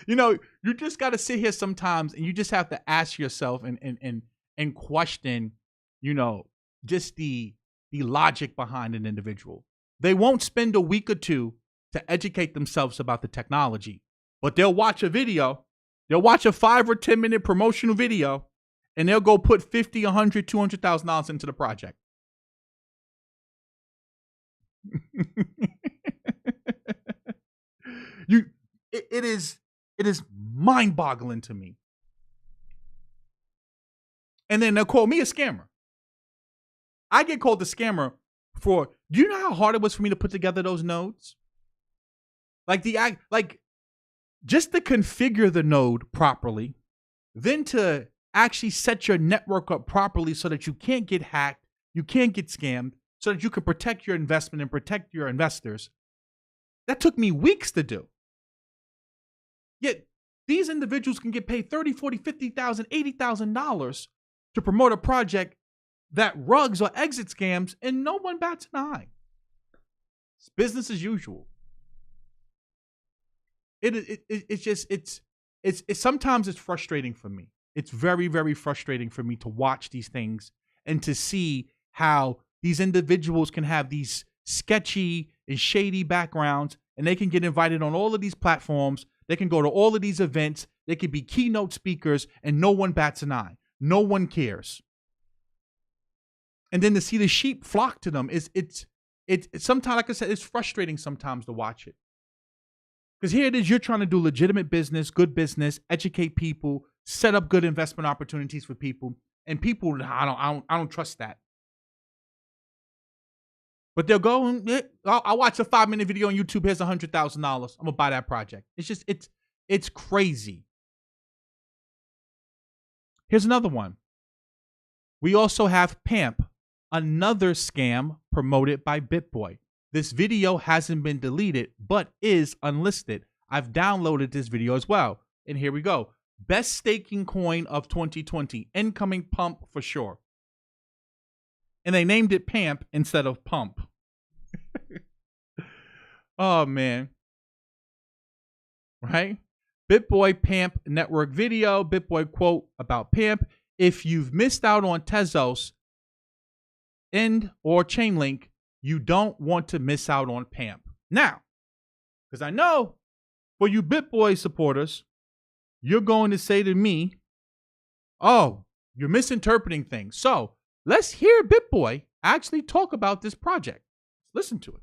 You know, you just got to sit here sometimes and you just have to ask yourself and question, you know, just the logic behind an individual. They won't spend a week or two to educate themselves about the technology, but they'll watch a video. They'll watch a 5 or 10 minute promotional video and they'll go put $50, $100, $200,000 into the project. It is mind-boggling to me. And then they'll call me a scammer. I get called a scammer for, do you know how hard it was for me to put together those nodes? Just to configure the node properly, then to actually set your network up properly so that you can't get hacked, you can't get scammed, so that you can protect your investment and protect your investors. That took me weeks to do. Yet these individuals can get paid $30,000, $40,000, $50,000, $80,000 to promote a project that rugs or exit scams, and no one bats an eye. It's business as usual. It's sometimes it's frustrating for me. It's very, very frustrating for me to watch these things and to see how these individuals can have these sketchy and shady backgrounds, and they can get invited on all of these platforms. They can go to all of these events. They could be keynote speakers, and no one bats an eye. No one cares. And then to see the sheep flock to them it's sometimes, like I said, it's frustrating sometimes to watch it. Because here it is, you're trying to do legitimate business, good business, educate people, set up good investment opportunities for people, and people, I don't trust that. But they'll go and I'll watch a 5-minute video on YouTube. Here's $100,000. I'm gonna buy that project. It's crazy. Here's another one. We also have Pamp, another scam promoted by BitBoy. This video hasn't been deleted, but is unlisted. I've downloaded this video as well. And here we go. Best staking coin of 2020. Incoming pump for sure. And they named it Pamp instead of Pump. Oh, man. Right? BitBoy Pamp network video. BitBoy quote about Pamp. If you've missed out on Tezos and or Chainlink, you don't want to miss out on Pamp. Now, because I know for you BitBoy supporters, you're going to say to me, oh, you're misinterpreting things. So let's hear BitBoy actually talk about this project. Listen to it.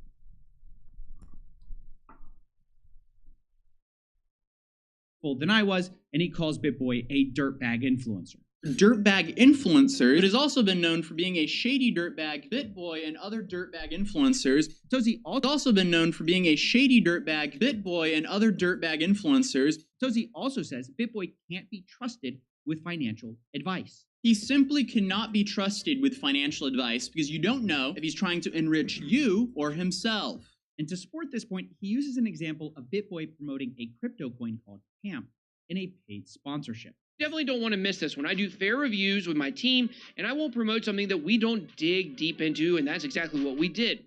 Than I was, and he calls BitBoy a dirtbag influencer. Dirtbag influencer. It has also been known for being a shady dirtbag. BitBoy and other dirtbag influencers. Atozy also been known for being a shady dirtbag. BitBoy and other dirtbag influencers. Atozy also says BitBoy can't be trusted with financial advice. He simply cannot be trusted with financial advice because you don't know if he's trying to enrich you or himself. And to support this point, he uses an example of BitBoy promoting a crypto coin called Pamp in a paid sponsorship. Definitely don't want to miss this one. I do fair reviews with my team, and I won't promote something that we don't dig deep into, and that's exactly what we did.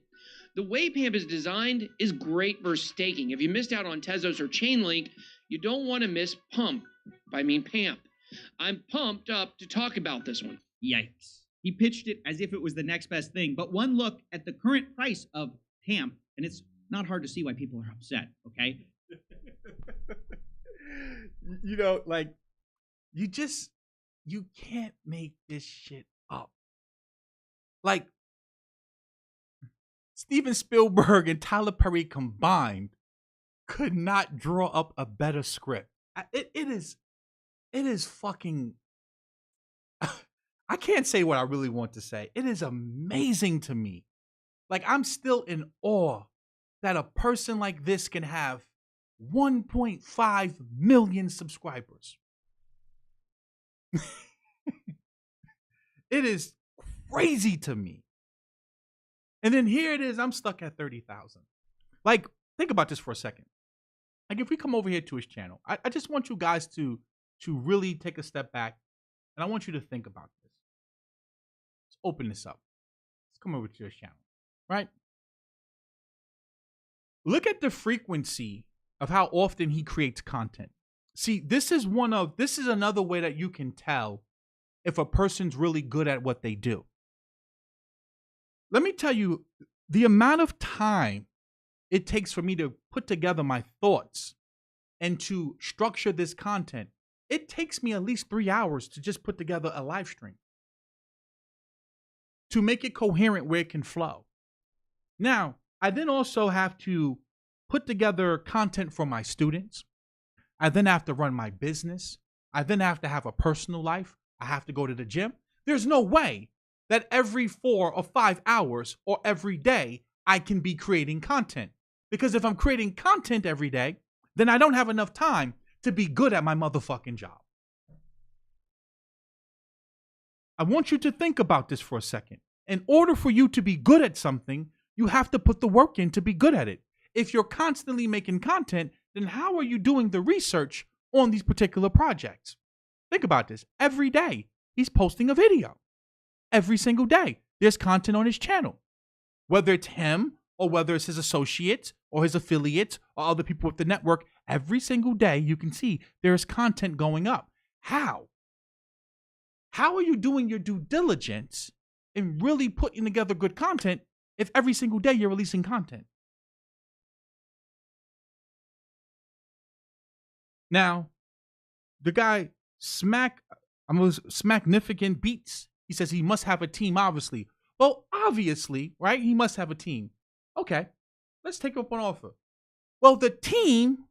The way Pamp is designed is great for staking. If you missed out on Tezos or Chainlink, you don't want to miss Pump. I mean Pamp. I'm pumped up to talk about this one. Yikes. He pitched it as if it was the next best thing, but one look at the current price of Pamp, and it's not hard to see why people are upset, okay? You know, like, you can't make this shit up. Like, Steven Spielberg and Tyler Perry combined could not draw up a better script. It is fucking, I can't say what I really want to say. It is amazing to me. Like, I'm still in awe that a person like this can have 1.5 million subscribers. It is crazy to me. And then here it is, I'm stuck at 30,000. Like, think about this for a second. Like, if we come over here to his channel, I just want you guys to really take a step back, and I want you to think about this. Let's open this up. Let's come over to his channel, right? Look at the frequency of how often he creates content. See, this is another way that you can tell if a person's really good at what they do. Let me tell you the amount of time it takes for me to put together my thoughts and to structure this content. It takes me at least 3 hours to just put together a live stream, to make it coherent where it can flow. Now, I then also have to put together content for my students. I then have to run my business. I then have to have a personal life. I have to go to the gym. There's no way that every 4 or 5 hours or every day I can be creating content. Because if I'm creating content every day, then I don't have enough time to be good at my motherfucking job. I want you to think about this for a second. In order for you to be good at something, you have to put the work in to be good at it. If you're constantly making content, then how are you doing the research on these particular projects? Think about this. Every day, he's posting a video. Every single day, there's content on his channel. Whether it's him or whether it's his associates or his affiliates or other people with the network, every single day you can see there's content going up. How? How are you doing your due diligence and really putting together good content if every single day you're releasing content? Now, the guy Smacknificant Beats, he says he must have a team, obviously. Well, obviously, right? He must have a team. Okay, let's take up an offer. Well, the team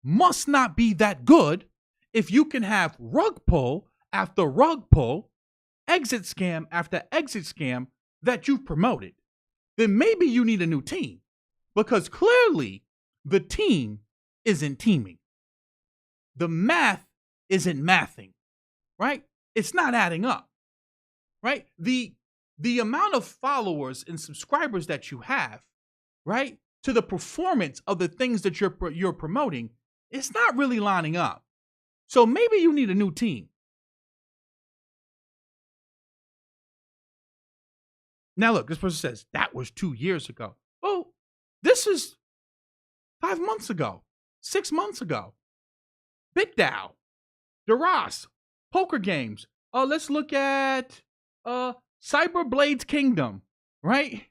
must not be that good if you can have rug pull after rug pull, exit scam after exit scam that you've promoted. Then maybe you need a new team, because clearly the team isn't teaming. The math isn't mathing, right? It's not adding up, right? The amount of followers and subscribers that you have, right, to the performance of the things that you're promoting, it's not really lining up. So maybe you need a new team. Now look, this person says that was 2 years ago. Well, this is 5 months ago, 6 months ago. BitDAO, DeRoss, poker games. Let's look at Cyberblades Kingdom, right?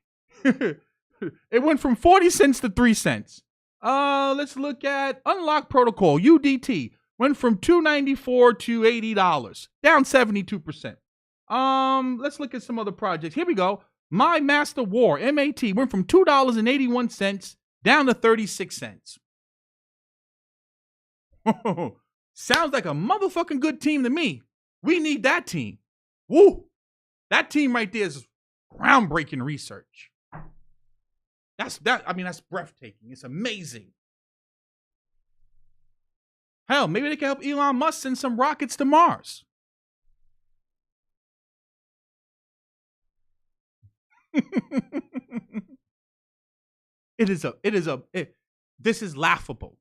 It went from 40 cents to 3 cents. Let's look at Unlock Protocol, UDT. Went from $2.94 to $80, down 72%. Let's look at some other projects. Here we go. My Master War, MAT, went from $2.81 down to 36 cents. Sounds like a motherfucking good team to me. We need that team. Woo! That team right there is groundbreaking research. That's breathtaking. It's amazing. Hell, maybe they can help Elon Musk send some rockets to Mars. This is laughable.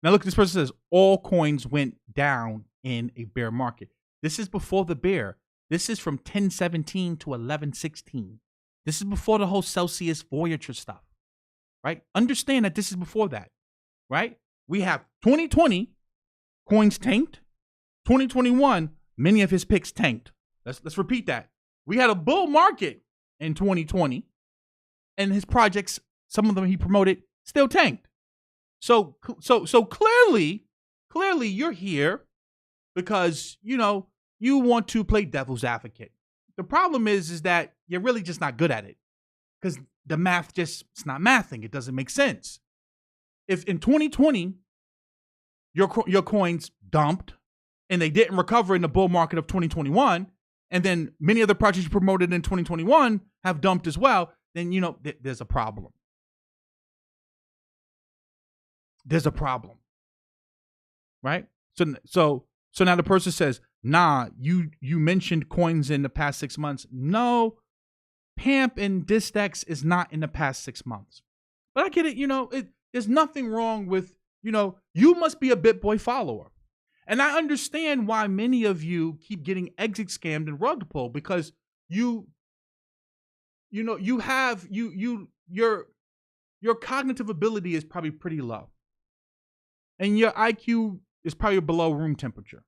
Now look, this person says all coins went down in a bear market. This is before the bear. This is from 1017 to 1116. This is before the whole Celsius Voyager stuff, right? Understand that this is before that, right? We have 2020, coins tanked. 2021, many of his picks tanked. Let's repeat that. We had a bull market in 2020, and his projects, some of them he promoted, still tanked. So clearly you're here because, you want to play devil's advocate. The problem is that you're really just not good at it because the math it's not mathing. It doesn't make sense. If in 2020, your coins dumped and they didn't recover in the bull market of 2021, and then many other projects you promoted in 2021 have dumped as well, then, there's a problem. There's a problem, right? So now the person says, nah, you mentioned coins in the past 6 months. No, Pamp and Distex is not in the past 6 months. But I get it, there's nothing wrong with, you must be a BitBoy follower. And I understand why many of you keep getting exit scammed and rug pulled, because your cognitive ability is probably pretty low. and your IQ is probably below room temperature,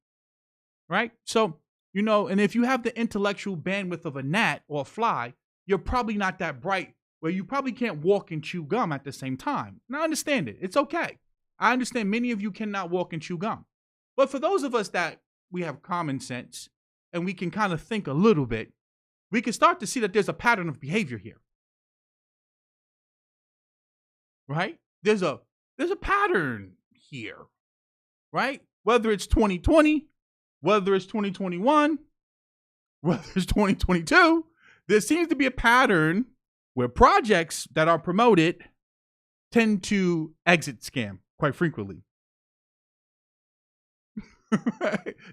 right? So, you know, and if you have the intellectual bandwidth of a gnat or a fly, you're probably not that bright where you probably can't walk and chew gum at the same time. And I understand it. It's okay. I understand many of you cannot walk and chew gum. But for those of us that we have common sense and we can kind of think a little bit, we can start to see that there's a pattern of behavior here. Right? There's a pattern here. Right? Whether it's 2020, whether it's 2021, whether it's 2022, there seems to be a pattern where projects that are promoted tend to exit scam quite frequently.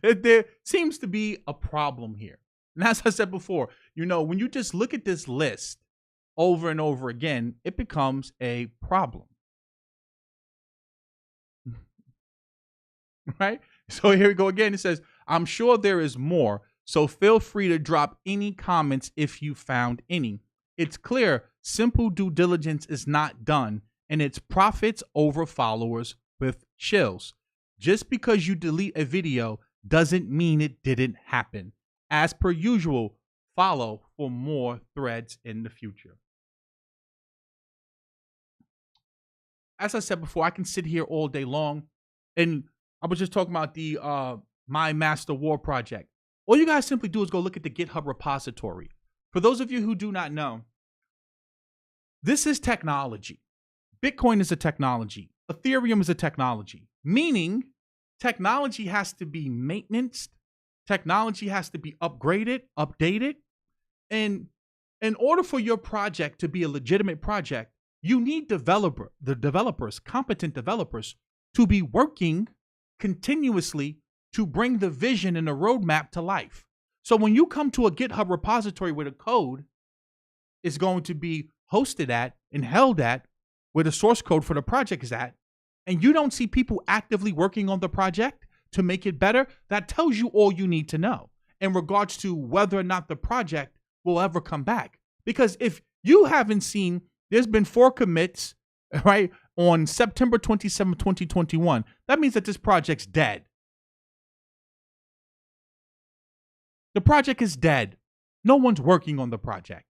There seems to be a problem here. And as I said before, you know, when you just look at this list over and over again, it becomes a problem. Right? So here we go again. It says, I'm sure there is more, so feel free to drop any comments if you found any. It's clear simple due diligence is not done, and it's profits over followers with chills. Just because you delete a video doesn't mean it didn't happen. As per usual, follow for more threads in the future. As I said before, I can sit here all day long, and I was just talking about the My Master War project. All you guys simply do is go look at the GitHub repository. For those of you who do not know, this is technology. Bitcoin is a technology. Ethereum is a technology, meaning technology has to be maintained. Technology has to be upgraded, updated. And in order for your project to be a legitimate project, you need competent developers, to be working continuously to bring the vision and the roadmap to life. So when you come to a GitHub repository where the code is going to be hosted at and held at, where the source code for the project is at, and you don't see people actively working on the project to make it better, that tells you all you need to know in regards to whether or not the project will ever come back. Because if you haven't seen, there's been 4 commits, right, on September 27, 2021, that means that this project's dead. The project is dead. No one's working on the project.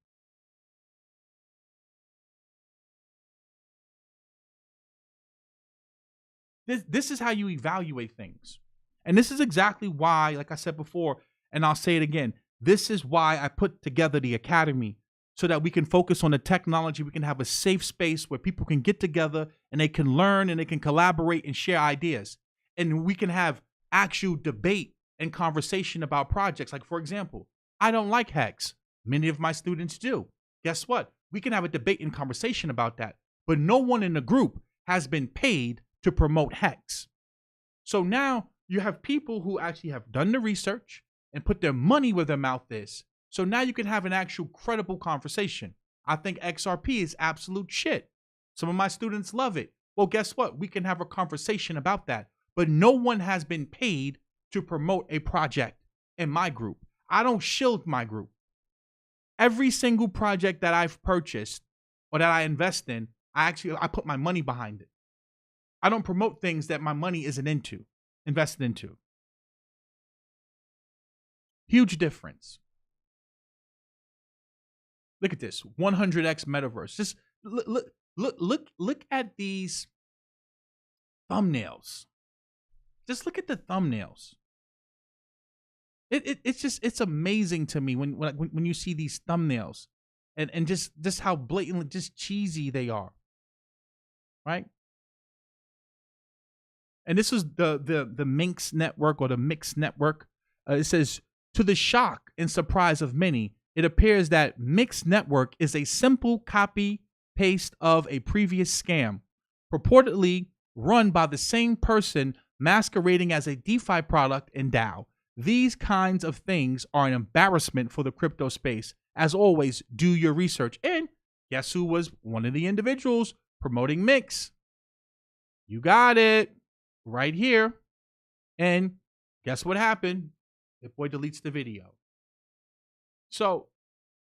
This is how you evaluate things. And this is exactly why, like I said before, and I'll say it again, this is why I put together the Academy, so that we can focus on the technology. We can have a safe space where people can get together and they can learn and they can collaborate and share ideas. And we can have actual debate and conversation about projects. Like, for example, I don't like Hex. Many of my students do. Guess what? We can have a debate and conversation about that. But no one in the group has been paid to promote Hex. So now you have people who actually have done the research and put their money where their mouth is. So now you can have an actual credible conversation. I think XRP is absolute shit. Some of my students love it. Well, guess what? We can have a conversation about that. But no one has been paid to promote a project in my group. I don't shield my group. Every single project that I've purchased or that I invest in, I put my money behind it. I don't promote things that my money isn't invested into. Huge difference. Look at this 100x metaverse. Just look at these thumbnails. Just look at the thumbnails. It's amazing to me when you see these thumbnails and just how blatantly just cheesy they are. Right? And this is the Minx network or the Mix network. It says, to the shock and surprise of many, it appears that Mix network is a simple copy paste of a previous scam, purportedly run by the same person masquerading as a DeFi product in DAO. These kinds of things are an embarrassment for the crypto space. As always, do your research. And guess who was one of the individuals promoting Mix? You got it right here. And guess what happened? BitBoy deletes the video. So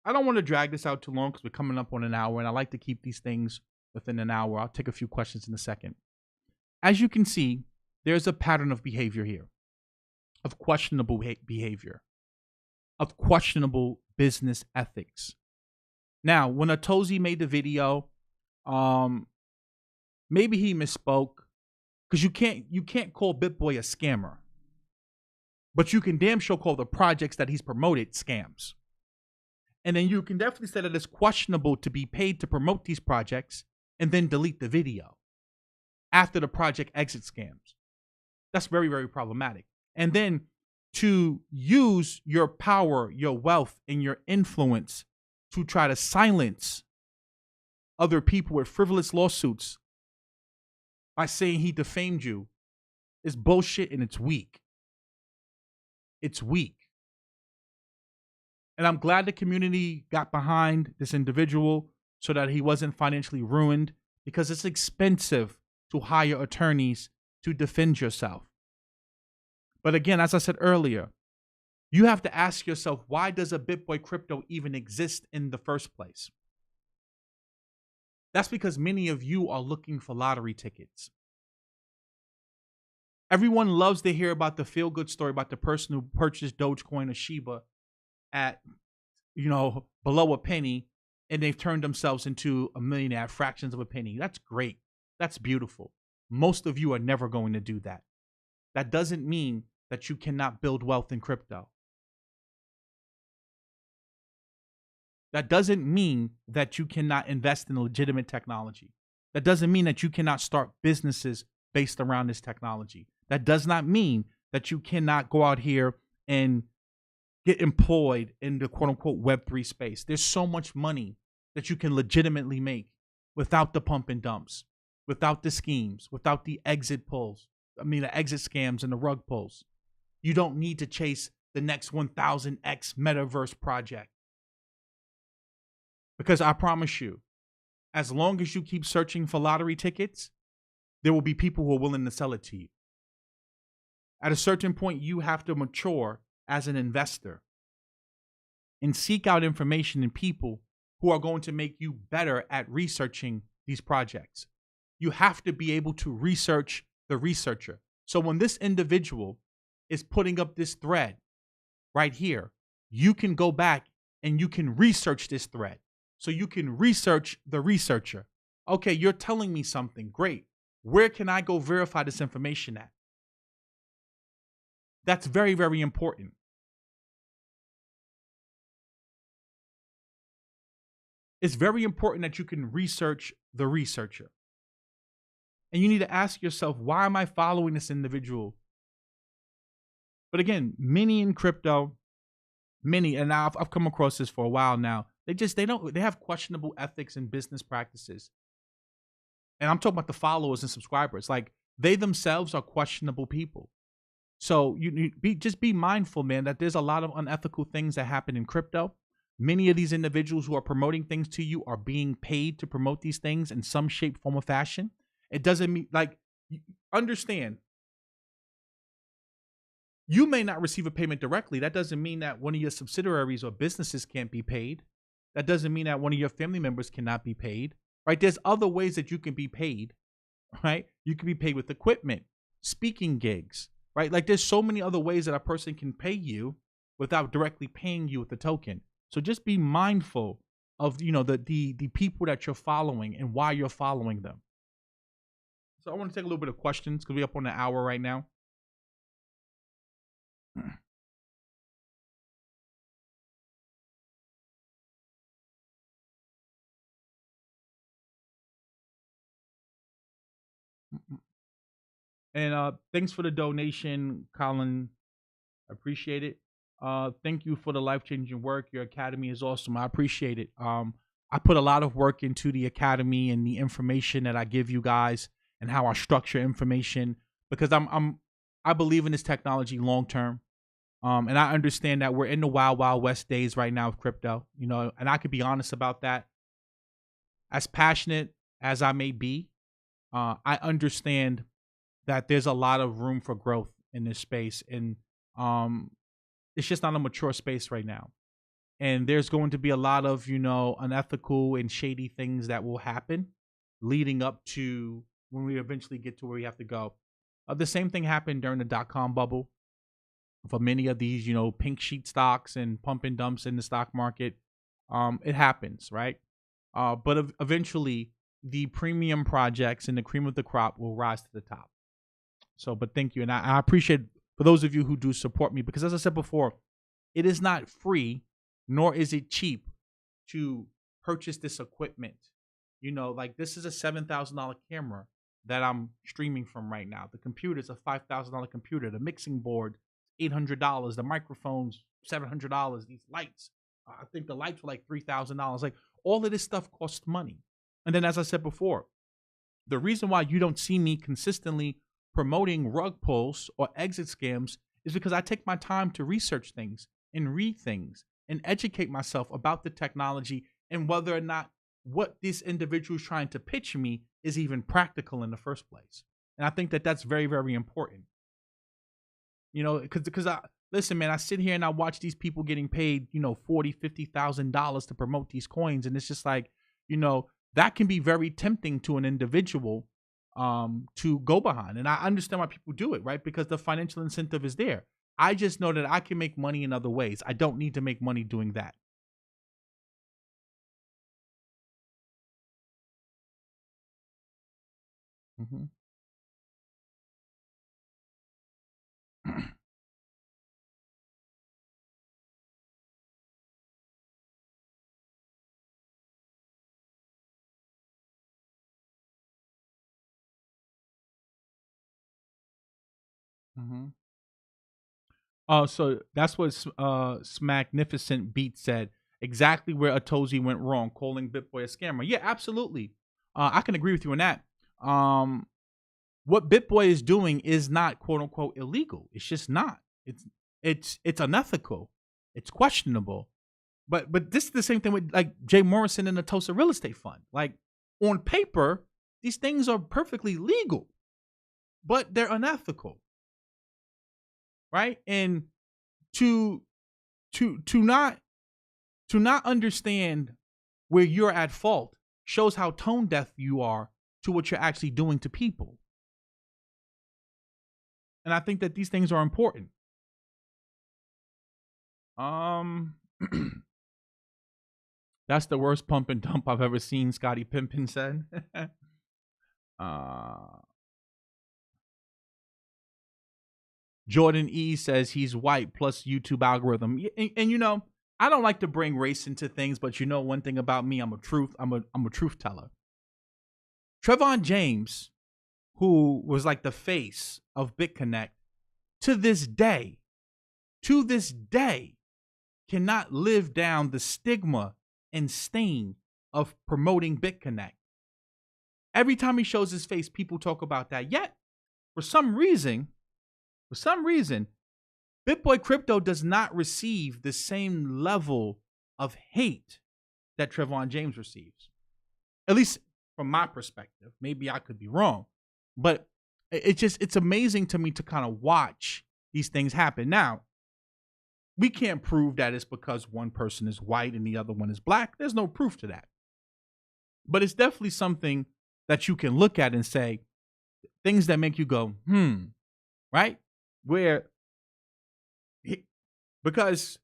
I don't want to drag this out too long because we're coming up on an hour, and I like to keep these things within an hour. I'll take a few questions in a second. as you can see, there's a pattern of behavior here, of questionable behavior, of questionable business ethics. Now, when Atozy made the video, maybe he misspoke, because you can't call BitBoy a scammer, but you can damn sure call the projects that he's promoted scams. And then you can definitely say that it's questionable to be paid to promote these projects and then delete the video after the project exits scams. That's very, very problematic. And then to use your power, your wealth, and your influence to try to silence other people with frivolous lawsuits by saying he defamed you is bullshit, and it's weak. It's weak. And I'm glad the community got behind this individual so that he wasn't financially ruined, because it's expensive to hire attorneys to defend yourself. But again, as I said earlier, you have to ask yourself, why does a BitBoy Crypto even exist in the first place? That's because many of you are looking for lottery tickets. Everyone loves to hear about the feel-good story about the person who purchased Dogecoin or Shiba at, below a penny, and they've turned themselves into a millionaire at fractions of a penny. That's great. That's beautiful. Most of you are never going to do that. That doesn't mean that you cannot build wealth in crypto. That doesn't mean that you cannot invest in legitimate technology. That doesn't mean that you cannot start businesses based around this technology. That does not mean that you cannot go out here and get employed in the quote-unquote Web3 space. There's so much money that you can legitimately make without the pump and dumps, without the schemes, without the exit scams and the rug pulls. You don't need to chase the next 1000x metaverse project. Because I promise you, as long as you keep searching for lottery tickets, there will be people who are willing to sell it to you. At a certain point, you have to mature as an investor and seek out information and people who are going to make you better at researching these projects. You have to be able to research the researcher. So when this individual is putting up this thread right here, you can go back and you can research this thread. So you can research the researcher. Okay, you're telling me something. Great. Where can I go verify this information at? That's very, very important. It's very important that you can research the researcher. And you need to ask yourself, why am I following this individual? But again, many in crypto, and I've come across this for a while now, they have questionable ethics and business practices. And I'm talking about the followers and subscribers. Like, they themselves are questionable people. So just be mindful, man, that there's a lot of unethical things that happen in crypto. Many of these individuals who are promoting things to you are being paid to promote these things in some shape, form, or fashion. It doesn't mean, understand, you may not receive a payment directly. That doesn't mean that one of your subsidiaries or businesses can't be paid. That doesn't mean that one of your family members cannot be paid, right? There's other ways that you can be paid, right? You can be paid with equipment, speaking gigs, right? Like, there's so many other ways that a person can pay you without directly paying you with the token. So just be mindful of, the people that you're following and why you're following them. So I want to take a little bit of questions because we're up on an hour right now. And thanks for the donation, Colin. I appreciate it. Thank you for the life-changing work. Your academy is awesome. I appreciate it. I put a lot of work into the academy and the information that I give you guys and how I structure information, because I believe in this technology long term. And I understand that we're in the wild, wild west days right now of crypto, and I could be honest about that. As passionate as I may be, I understand that there's a lot of room for growth in this space. And it's just not a mature space right now. And there's going to be a lot of, unethical and shady things that will happen leading up to when we eventually get to where we have to go. The same thing happened during the dot-com bubble for many of these, pink sheet stocks and pump and dumps in the stock market. It happens, right? But eventually, the premium projects and the cream of the crop will rise to the top. So, but thank you. And I appreciate for those of you who do support me, because as I said before, it is not free, nor is it cheap to purchase this equipment. Like this is a $7,000 camera that I'm streaming from right now. The computer is a $5,000 computer. The mixing board, $800. The microphones, $700. These lights, I think the lights were like $3,000. Like all of this stuff costs money. And then, as I said before, the reason why you don't see me consistently promoting rug pulls or exit scams is because I take my time to research things and read things and educate myself about the technology and whether or not what this individual is trying to pitch me is even practical in the first place. And I think that that's very, very important. Because listen, man, I sit here and I watch these people getting paid, $40,000, $50,000 to promote these coins. And it's just like, that can be very tempting to an individual to go behind. And I understand why people do it, right? Because the financial incentive is there. I just know that I can make money in other ways. I don't need to make money doing that. Mm-hmm. Mm-hmm. So that's what Smagnificent Beat said. Exactly where Atozy went wrong, calling BitBoy a scammer. Yeah, absolutely. I can agree with you on that. What BitBoy is doing is not quote unquote illegal. It's just not. It's unethical. It's questionable. But this is the same thing with like Jay Morrison and the Tulsa Real Estate Fund. Like on paper, these things are perfectly legal, but they're unethical. Right? And to not understand where you're at fault shows how tone deaf you are to what you're actually doing to people. And I think that these things are important. That's the worst pump and dump I've ever seen, Scotty Pimpin said. Jordan E says he's white plus YouTube algorithm. And I don't like to bring race into things, but one thing about me, I'm a truth teller. Trevon James, who was like the face of BitConnect, to this day, cannot live down the stigma and stain of promoting BitConnect. Every time he shows his face, people talk about that. Yet, for some reason, BitBoy Crypto does not receive the same level of hate that Trevon James receives. At least from my perspective. Maybe I could be wrong. But it's amazing to me to kind of watch these things happen. Now, we can't prove that it's because one person is white and the other one is black. There's no proof to that. But it's definitely something that you can look at and say, things that make you go, right? Because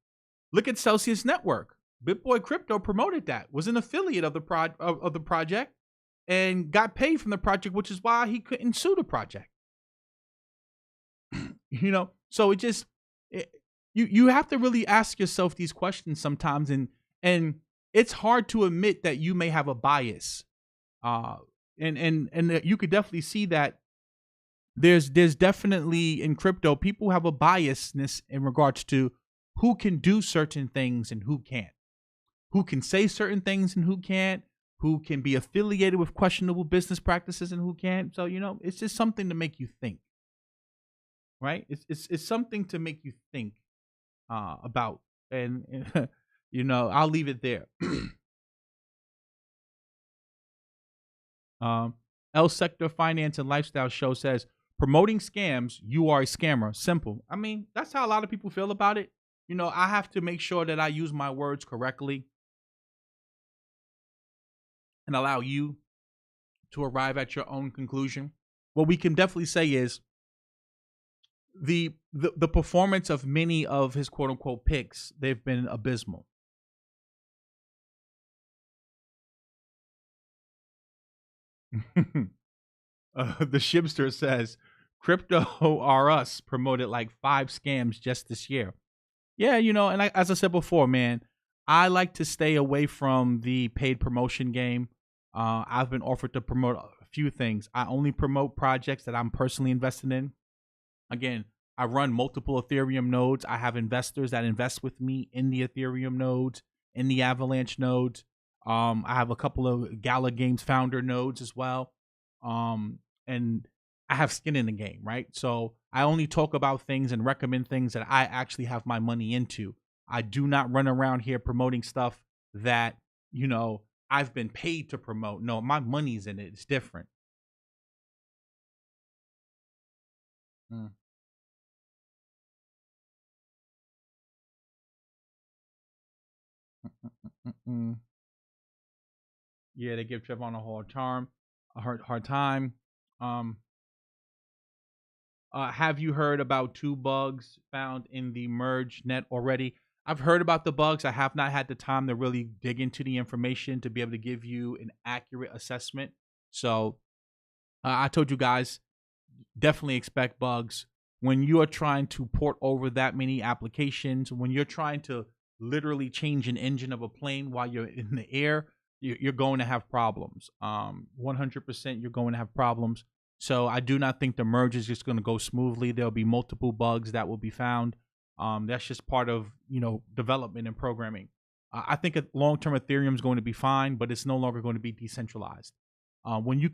look at Celsius Network. BitBoy Crypto promoted that, was an affiliate of the project, and got paid from the project, which is why he couldn't sue the project. So you have to really ask yourself these questions sometimes, and it's hard to admit that you may have a bias, and you could definitely see that there's definitely in crypto people have a biasness in regards to who can do certain things and who can't, who can say certain things and who can't, who can be affiliated with questionable business practices and who can't. So it's just something to make you think, right? It's something to make you think about, and I'll leave it there. L Sector Finance and Lifestyle Show says, promoting scams, you are a scammer. Simple. I mean, that's how a lot of people feel about it. I have to make sure that I use my words correctly and allow you to arrive at your own conclusion. What we can definitely say is the performance of many of his quote unquote picks, they've been abysmal. The Shibster says, Crypto R Us promoted like 5 scams just this year. Yeah, you know, and as I said before, man, I like to stay away from the paid promotion game. I've been offered to promote a few things. I only promote projects that I'm personally invested in. Again, I run multiple Ethereum nodes. I have investors that invest with me in the Ethereum nodes, in the Avalanche nodes. I have a couple of Gala Games founder nodes as well. And I have skin in the game, right? So I only talk about things and recommend things that I actually have my money into. I do not run around here promoting stuff that, you know, I've been paid to promote. No, my money's in it. It's different. Yeah, they give Trevon a hard time. Have you heard about 2 bugs found in the merge net already? I've heard about the bugs. I have not had the time to really dig into the information to be able to give you an accurate assessment. So I told you guys, definitely expect bugs. When you are trying to port over that many applications, when you're trying to literally change an engine of a plane while you're in the air, you're going to have problems. 100% you're going to have problems. So I do not think the merge is just going to go smoothly. There'll be multiple bugs that will be found. That's just part of, you know, development and programming. I think long-term Ethereum is going to be fine, but it's no longer going to be decentralized. When you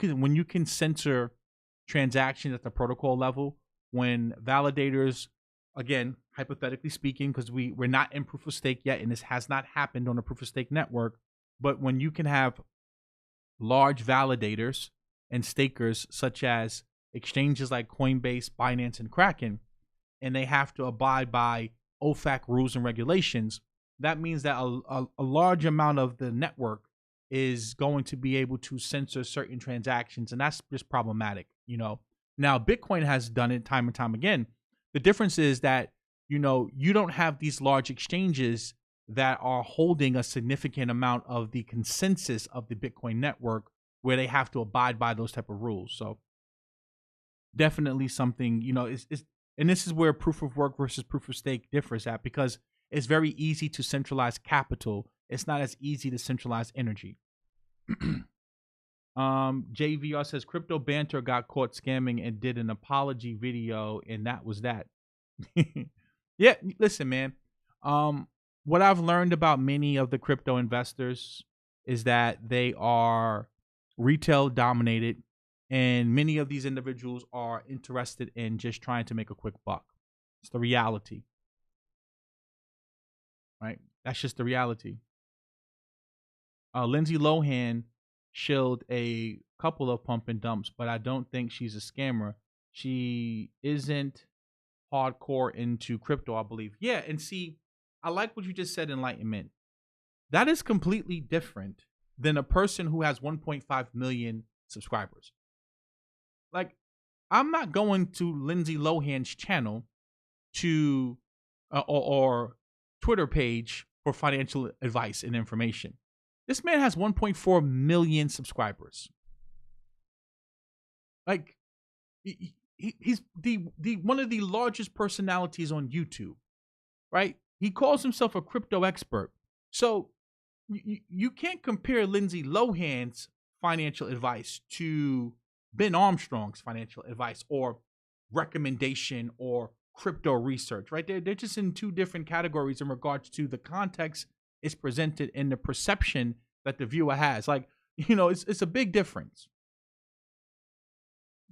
can censor transactions at the protocol level, when validators, again, hypothetically speaking, because we're not in proof of stake yet, and this has not happened on a proof of stake network, but when you can have large validators and stakers such as exchanges like Coinbase, Binance, and Kraken, and they have to abide by OFAC rules and regulations, that means that a large amount of the network is going to be able to censor certain transactions, and that's just problematic, you know. Now, Bitcoin has done it time and time again. The difference is that, you know, you don't have these large exchanges that are holding a significant amount of the consensus of the Bitcoin network where they have to abide by those type of rules. So definitely something, you know, and this is where proof of work versus proof of stake differs at, because it's very easy to centralize capital. It's not as easy to centralize energy. JVR says Crypto Banter got caught scamming and did an apology video, and that was that. Yeah, listen, man. What I've learned about many of the crypto investors is that they are retail dominated, and many of these individuals are interested in just trying to make a quick buck. It's the reality, right? That's just the reality. Lindsay Lohan shilled a couple of pump and dumps, but I don't think she's a scammer. She isn't hardcore into crypto, I believe. Yeah, and see, I like what you just said, enlightenment. That is completely different than a person who has 1.5 million subscribers. Like, I'm not going to Lindsay Lohan's channel to or Twitter page for financial advice and information. This man has 1.4 million subscribers. Like, he's the one of the largest personalities on YouTube, right? He calls himself a crypto expert. So you can't compare Lindsay Lohan's financial advice to Ben Armstrong's financial advice or recommendation or crypto research, right? They're just in 2 different categories in regards to the context is presented and the perception that the viewer has. Like, you know, it's a big difference.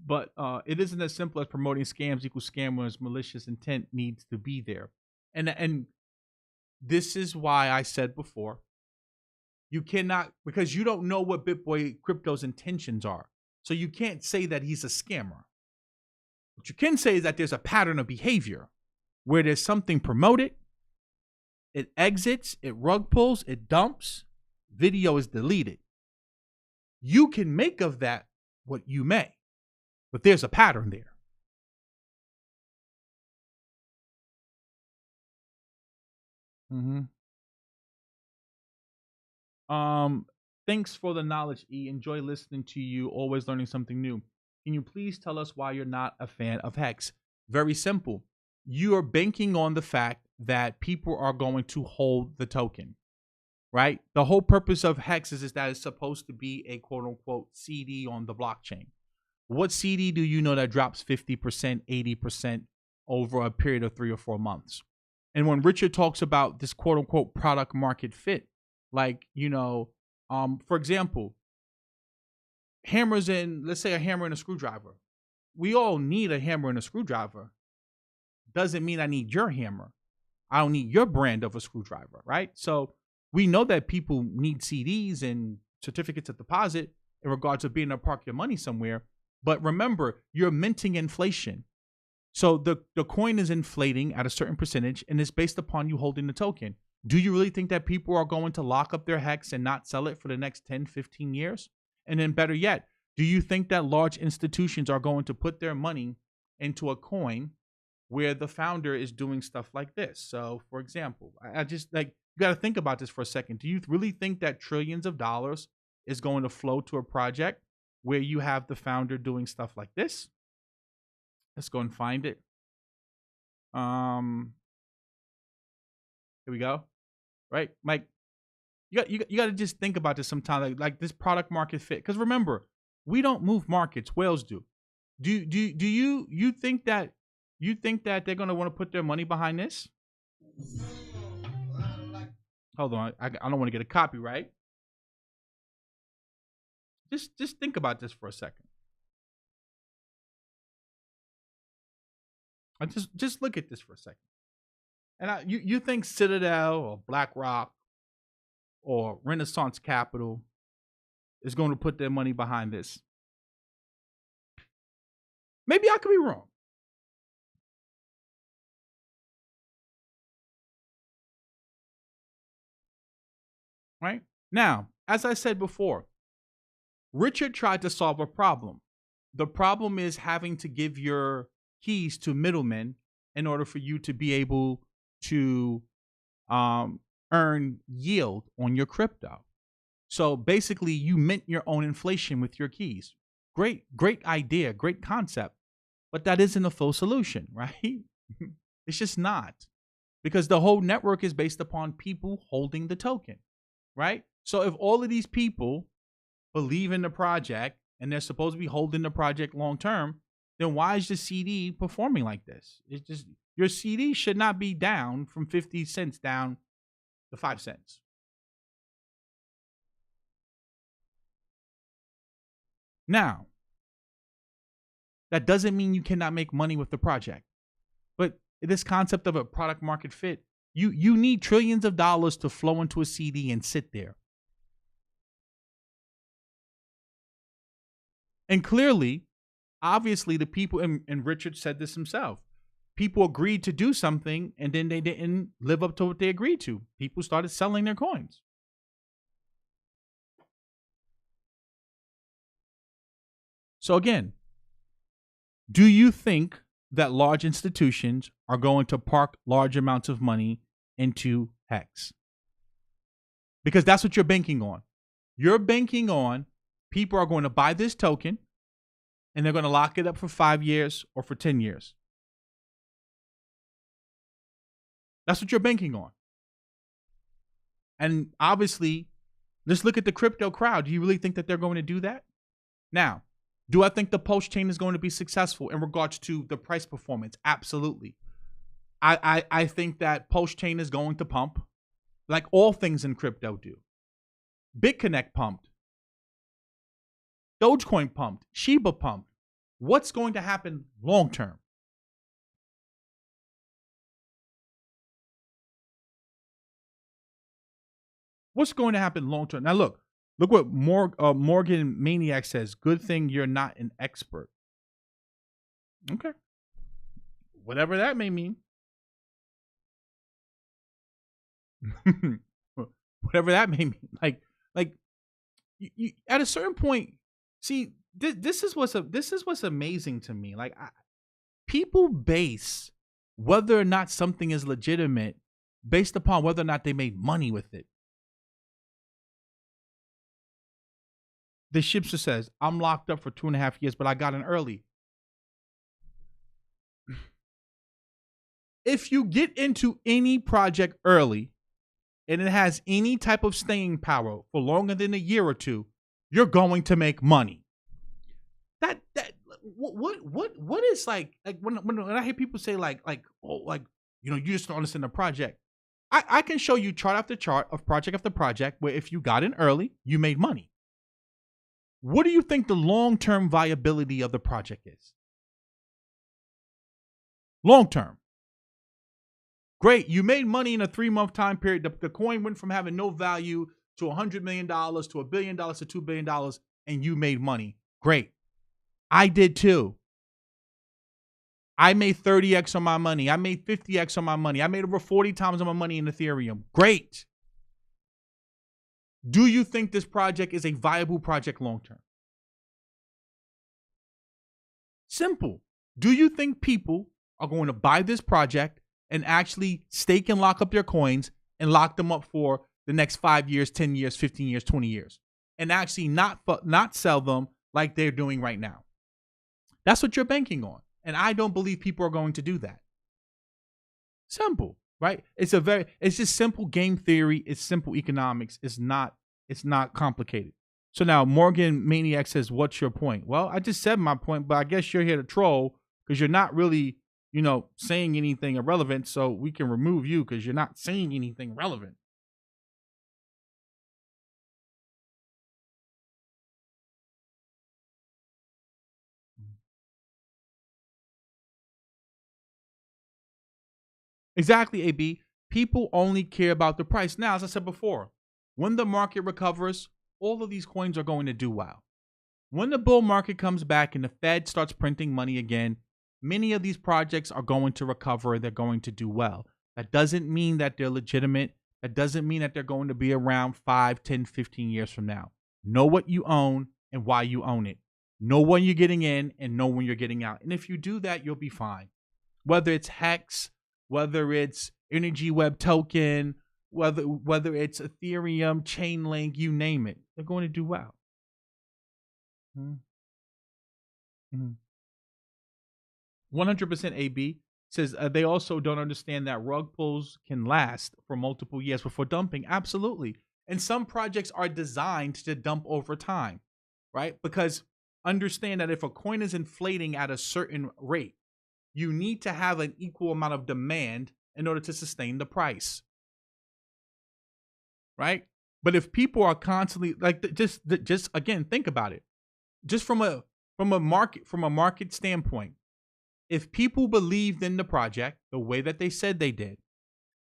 But it isn't as simple as promoting scams equals scammers. Malicious intent needs to be there. And this is why I said before, you cannot, because you don't know what BitBoy Crypto's intentions are. So you can't say that he's a scammer. What you can say is that there's a pattern of behavior where there's something promoted, it exits, it rug pulls, it dumps, video is deleted. You can make of that what you may. But there's a pattern there. Thanks for the knowledge, E. Enjoy listening to you, always learning something new. Can you please tell us why you're not a fan of Hex? Very simple. You are banking on the fact that people are going to hold the token, right? The whole purpose of Hex is that it's supposed to be a quote-unquote CD on the blockchain. What CD do you know that drops 50%, 80% over a period of 3 or 4 months? And when Richard talks about this quote-unquote product market fit, like, you know, for example, hammers and let's say a hammer and a screwdriver. We all need a hammer and a screwdriver. Doesn't mean I need your hammer. I don't need your brand of a screwdriver, right? So we know that people need CDs and certificates of deposit in regards to being able to park your money somewhere. But remember, you're minting inflation. So the coin is inflating at a certain percentage, and it's based upon you holding the token. Do you really think that people are going to lock up their Hex and not sell it for the next 10, 15 years? And then better yet, do you think that large institutions are going to put their money into a coin where the founder is doing stuff like this? So, for example, I just like, you got to think about this for a second. Do you really think that trillions of dollars is going to flow to a project where you have the founder doing stuff like this? Let's go and find it. Here we go. Right, Mike. You got to just think about this sometime, like this product market fit. Because remember, we don't move markets; whales do. Do you think that they're gonna want to put their money behind this? Hold on, I don't want to get a copyright. Just think about this for a second. I just look at this for a second. And you think Citadel or BlackRock or Renaissance Capital is going to put their money behind this? Maybe I could be wrong. Right? Now, as I said before, Richard tried to solve a problem. The problem is having to give your keys to middlemen in order for you to be able to earn yield on your crypto. So basically, you mint your own inflation with your keys. Great idea, great concept, but that isn't a full solution, right? It's just not, because the whole network is based upon people holding the token, right? So if all of these people believe in the project and they're supposed to be holding the project long term, then why is the CD performing like this? It's just, your CD should not be down from 50 cents down to 5 cents. Now, that doesn't mean you cannot make money with the project. But this concept of a product market fit, you need trillions of dollars to flow into a CD and sit there. And clearly, obviously, the people, and Richard said this himself, people agreed to do something and then they didn't live up to what they agreed to. People started selling their coins. So again, do you think that large institutions are going to park large amounts of money into Hex? Because that's what you're banking on. You're banking on people are going to buy this token and they're going to lock it up for 5 years or for 10 years. That's what you're banking on. And obviously, let's look at the crypto crowd. Do you really think that they're going to do that? Now, do I think the Pulse chain is going to be successful in regards to the price performance? Absolutely. I think that Pulse chain is going to pump, like all things in crypto do. BitConnect pumped. Dogecoin pumped. Shiba pumped. What's going to happen long term? What's going to happen long term? Now look what Morgan Maniac says. Good thing you're not an expert. Okay. Whatever that may mean. Whatever that may mean. Like you, at a certain point, see, this is what's amazing to me. Like, people base whether or not something is legitimate based upon whether or not they made money with it. The shipster says, I'm locked up for 2.5 years, but I got in early. If you get into any project early and it has any type of staying power for longer than a year or two, you're going to make money. What is like when I hear people say like you just don't understand the project. I can show you chart after chart of project after project where if you got in early, you made money. What do you think the long-term viability of the project is? Long-term. Great, you made money in a 3-month time period. The coin went from having no value to $100 million to $1 billion to $2 billion, and you made money. Great. I did too. I made 30x on my money. I made 50x on my money. I made over 40 times on my money in Ethereum. Great. Do you think this project is a viable project long-term? Simple. Do you think people are going to buy this project and actually stake and lock up their coins and lock them up for the next 5 years, 10 years, 15 years, 20 years, and actually not sell them like they're doing right now? That's what you're banking on. And I don't believe people are going to do that. Simple, right? It's just simple game theory. It's simple economics. It's not complicated. So now Morgan Maniac says, what's your point? Well, I just said my point, but I guess you're here to troll because you're not really, saying anything irrelevant. So we can remove you because you're not saying anything relevant. Exactly, AB. People only care about the price. Now, as I said before, when the market recovers, all of these coins are going to do well. When the bull market comes back and the Fed starts printing money again, many of these projects are going to recover. They're going to do well. That doesn't mean that they're legitimate. That doesn't mean that they're going to be around 5, 10, 15 years from now. Know what you own and why you own it. Know when you're getting in and know when you're getting out. And if you do that, you'll be fine. Whether it's Hex, whether it's Energy Web Token, whether it's Ethereum, Chainlink, you name it, they're going to do well. 100% AB says they also don't understand that rug pulls can last for multiple years before dumping. Absolutely. And some projects are designed to dump over time, right? Because understand that if a coin is inflating at a certain rate, you need to have an equal amount of demand in order to sustain the price, right? But if people are constantly just again, think about it. Just from a market standpoint, if people believed in the project the way that they said they did,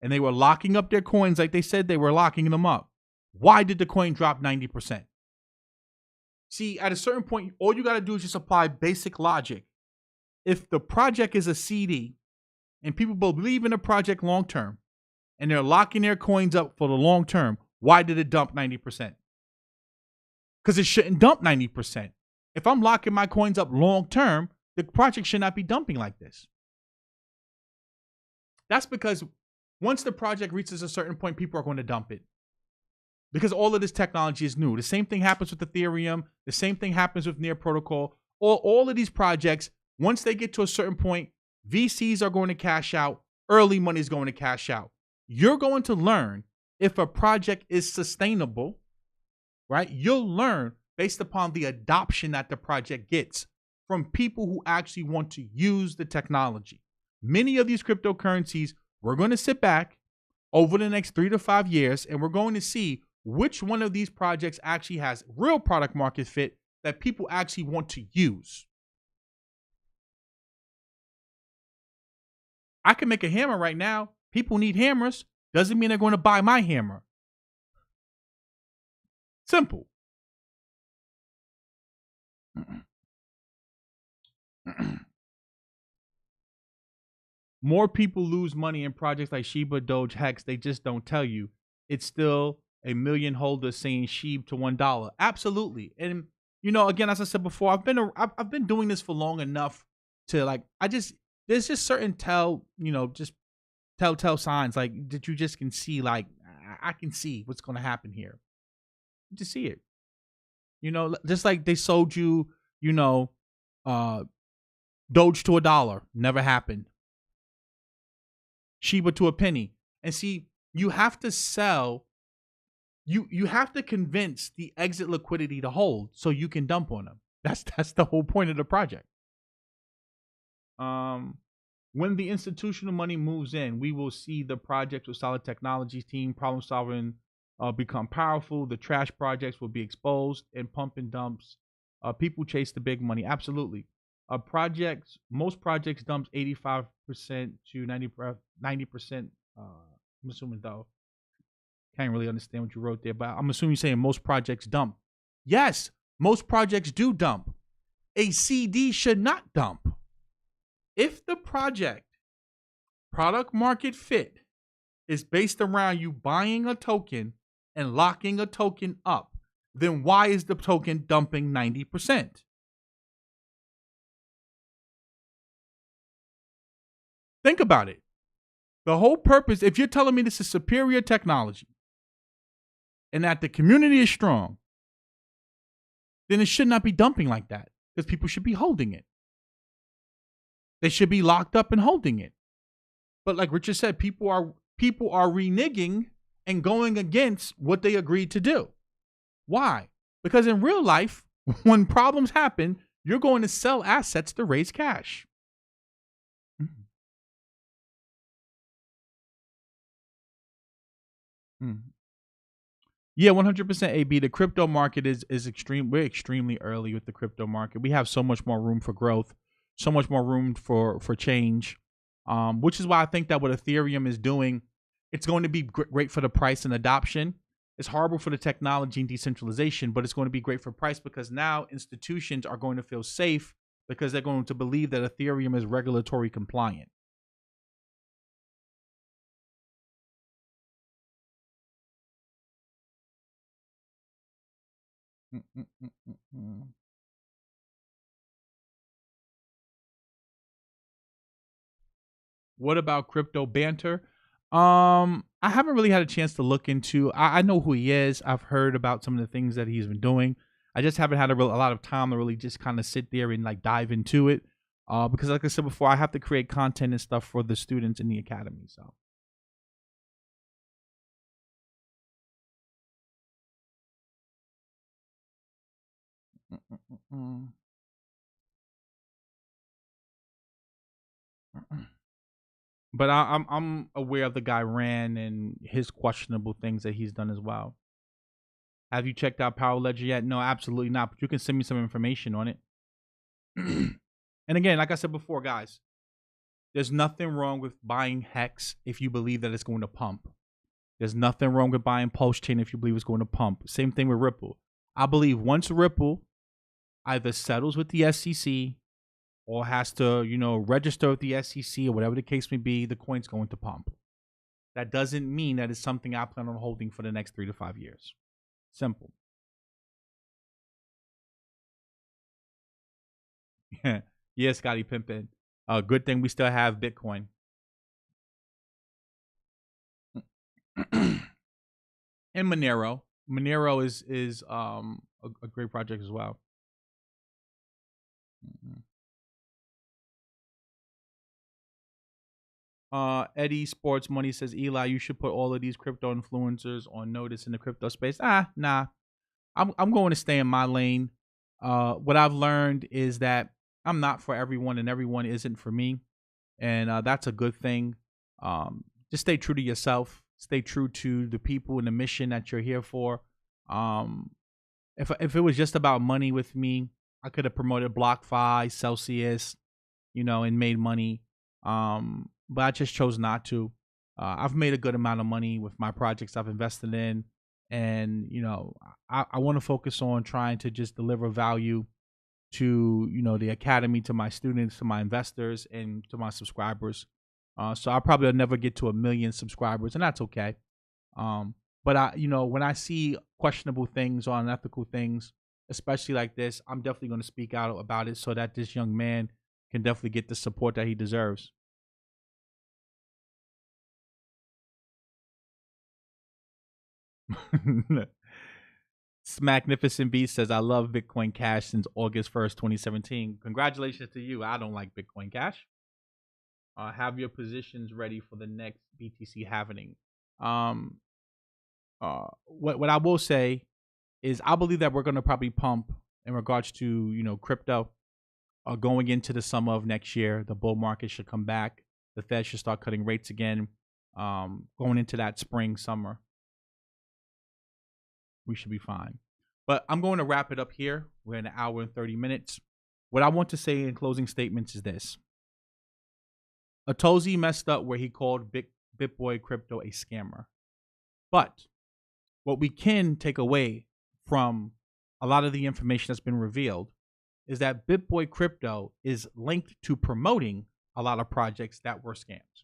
and they were locking up their coins like they said they were locking them up, why did the coin drop 90%? See, at a certain point, all you got to do is just apply basic logic. If the project is a CD and people believe in the project long term and they're locking their coins up for the long term, why did it dump 90%? Because it shouldn't dump 90%. If I'm locking my coins up long term, the project should not be dumping like this. That's because once the project reaches a certain point, people are going to dump it. Because all of this technology is new. The same thing happens with Ethereum. The same thing happens with Near Protocol. All of these projects, once they get to a certain point, VCs are going to cash out. Early money is going to cash out. You're going to learn if a project is sustainable, right? You'll learn based upon the adoption that the project gets from people who actually want to use the technology. Many of these cryptocurrencies, we're going to sit back over the next 3 to 5 years, and we're going to see which one of these projects actually has real product market fit that people actually want to use. I can make a hammer right now. People need hammers. Doesn't mean they're going to buy my hammer. Simple. More people lose money in projects like Shiba, Doge, Hex. They just don't tell you. It's still a million holders saying SHIB to $1. Absolutely. And, you know, again, as I said before, I've been doing this for long enough to like, there's just certain telltale signs like that you just can see, like I can see what's going to happen here. You just see it, you know, just like they sold you, you know, Doge to $1, never happened. Shiba to a penny. And see, you have to sell, you have to convince the exit liquidity to hold so you can dump on them. That's the whole point of the project. When the institutional money moves in, we will see the projects with solid technologies team, problem solving become powerful. The trash projects will be exposed, and pump and dumps. People chase the big money. Absolutely. Most projects dumps 85% to 90%. I'm assuming though. Can't really understand what you wrote there, but I'm assuming you're saying most projects dump. Yes, most projects do dump. A CD should not dump. If the project product market fit is based around you buying a token and locking a token up, then why is the token dumping 90%? Think about it. The whole purpose, if you're telling me this is superior technology and that the community is strong, then it should not be dumping like that because people should be holding it. They should be locked up and holding it. But like Richard said, people are reneging and going against what they agreed to do. Why? Because in real life, when problems happen, you're going to sell assets to raise cash. Yeah, 100% AB. The crypto market is extreme. We're extremely early with the crypto market. We have so much more room for growth, so much more room for change, which is why I think that what Ethereum is doing, it's going to be great for the price and adoption. It's horrible for the technology and decentralization, but it's going to be great for price because now institutions are going to feel safe because they're going to believe that Ethereum is regulatory compliant. What about crypto banter? I haven't really had a chance to look into. I know who he is. I've heard about some of the things that he's been doing. I just haven't had a lot of time to really just kind of sit there and like dive into it. Because like I said before, I have to create content and stuff for the students in the academy. So. But I'm aware of the guy Ran and his questionable things that he's done as well. Have you checked out Power Ledger yet? No, absolutely not. But you can send me some information on it. And again, like I said before, guys, there's nothing wrong with buying Hex if you believe that it's going to pump. There's nothing wrong with buying Pulse Chain if you believe it's going to pump. Same thing with Ripple. I believe once Ripple either settles with the SEC or has to, register with the SEC or whatever the case may be, the coin's going to pump. That doesn't mean that it's something I plan on holding for the next 3 to 5 years. Simple. Yeah, Scotty Pimpin. Good thing we still have Bitcoin. And Monero. Monero is a great project as well. Eddie Sports Money says, Eli, you should put all of these crypto influencers on notice in the crypto space. Nah. I'm going to stay in my lane. What I've learned is that I'm not for everyone and everyone isn't for me. And that's a good thing. Just stay true to yourself. Stay true to the people and the mission that you're here for. If it was just about money with me, I could have promoted BlockFi, Celsius, and made money. But I just chose not to. I've made a good amount of money with my projects I've invested in. And, I want to focus on trying to just deliver value to, the academy, to my students, to my investors, and to my subscribers. So I'll probably never get to 1 million subscribers, and that's okay. But when I see questionable things or unethical things, especially like this, I'm definitely going to speak out about it so that this young man can definitely get the support that he deserves. Magnificent Beast says, I love Bitcoin Cash since August 1st, 2017. Congratulations to you. I don't like Bitcoin Cash. Have your positions ready for the next BTC halving. What I will say is I believe that we're going to probably pump in regards to, you know, crypto going into the summer of next year. The bull market should come back. The Fed should start cutting rates again. Going into that spring, summer, we should be fine. But I'm going to wrap it up here. We're in an hour and 30 minutes. What I want to say in closing statements is this. Atozy messed up where he called BitBoy Crypto a scammer. But what we can take away from a lot of the information that's been revealed is that BitBoy Crypto is linked to promoting a lot of projects that were scams.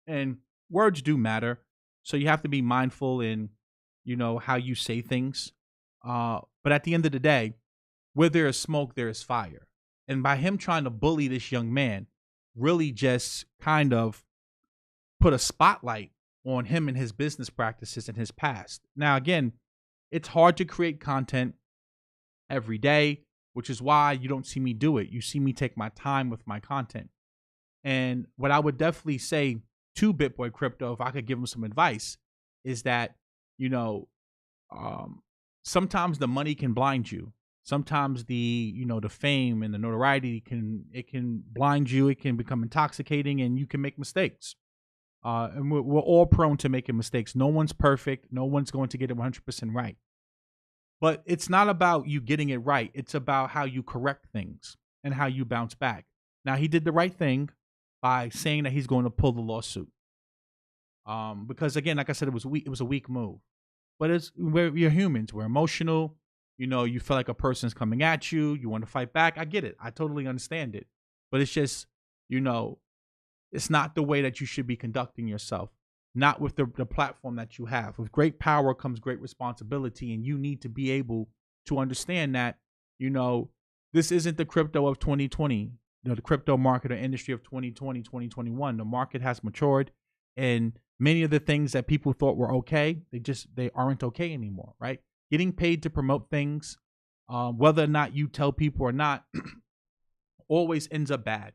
And words do matter. So you have to be mindful in, you know, how you say things. But at the end of the day, where there is smoke, there is fire. And by him trying to bully this young man, really just kind of put a spotlight on him and his business practices in his past. Now, again, it's hard to create content every day, which is why you don't see me do it. You see me take my time with my content. And what I would definitely say to BitBoy Crypto, if I could give him some advice, is that, you know, sometimes the money can blind you. Sometimes the fame and the notoriety can blind you. It can become intoxicating, and you can make mistakes. And we're all prone to making mistakes. No one's perfect. No one's going to get it 100% right. But it's not about you getting it right. It's about how you correct things and how you bounce back. Now, he did the right thing by saying that he's going to pull the lawsuit. Because again, like I said, it was a weak move. But we're humans. We're emotional. You know, you feel like a person's coming at you. You want to fight back. I get it. I totally understand it. But it's just, you know, it's not the way that you should be conducting yourself. Not with the platform that you have. With great power comes great responsibility. And you need to be able to understand that, you know, this isn't the crypto of 2020. You know, the crypto market or industry of 2020, 2021. The market has matured. And many of the things that people thought were okay, they aren't okay anymore, right? Getting paid to promote things, whether or not you tell people or not, always ends up bad.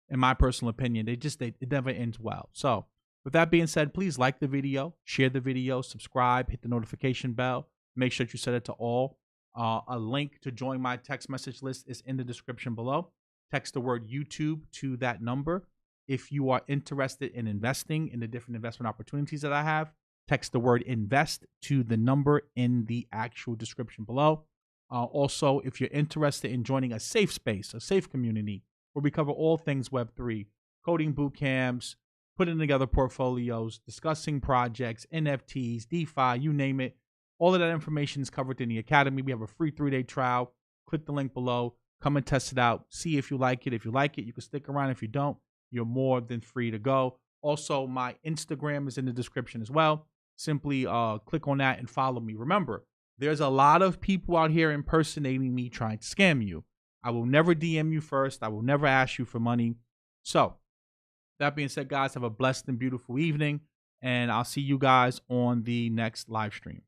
In my personal opinion, it never ends well. So with that being said, please like the video, share the video, subscribe, hit the notification bell. Make sure that you set it to all. A link to join my text message list is in the description below. Text the word YouTube to that number. If you are interested in investing in the different investment opportunities that I have, text the word invest to the number in the actual description below. Also, if you're interested in joining a safe space, a safe community, where we cover all things Web3, coding boot camps, putting together portfolios, discussing projects, NFTs, DeFi, you name it. All of that information is covered in the Academy. We have a free 3-day trial. Click the link below. Come and test it out. See if you like it. If you like it, you can stick around. If you don't, you're more than free to go. Also, my Instagram is in the description as well. Simply click on that and follow me. Remember, there's a lot of people out here impersonating me, trying to scam you. I will never DM you first. I will never ask you for money. So, that being said, guys, have a blessed and beautiful evening. And I'll see you guys on the next live stream.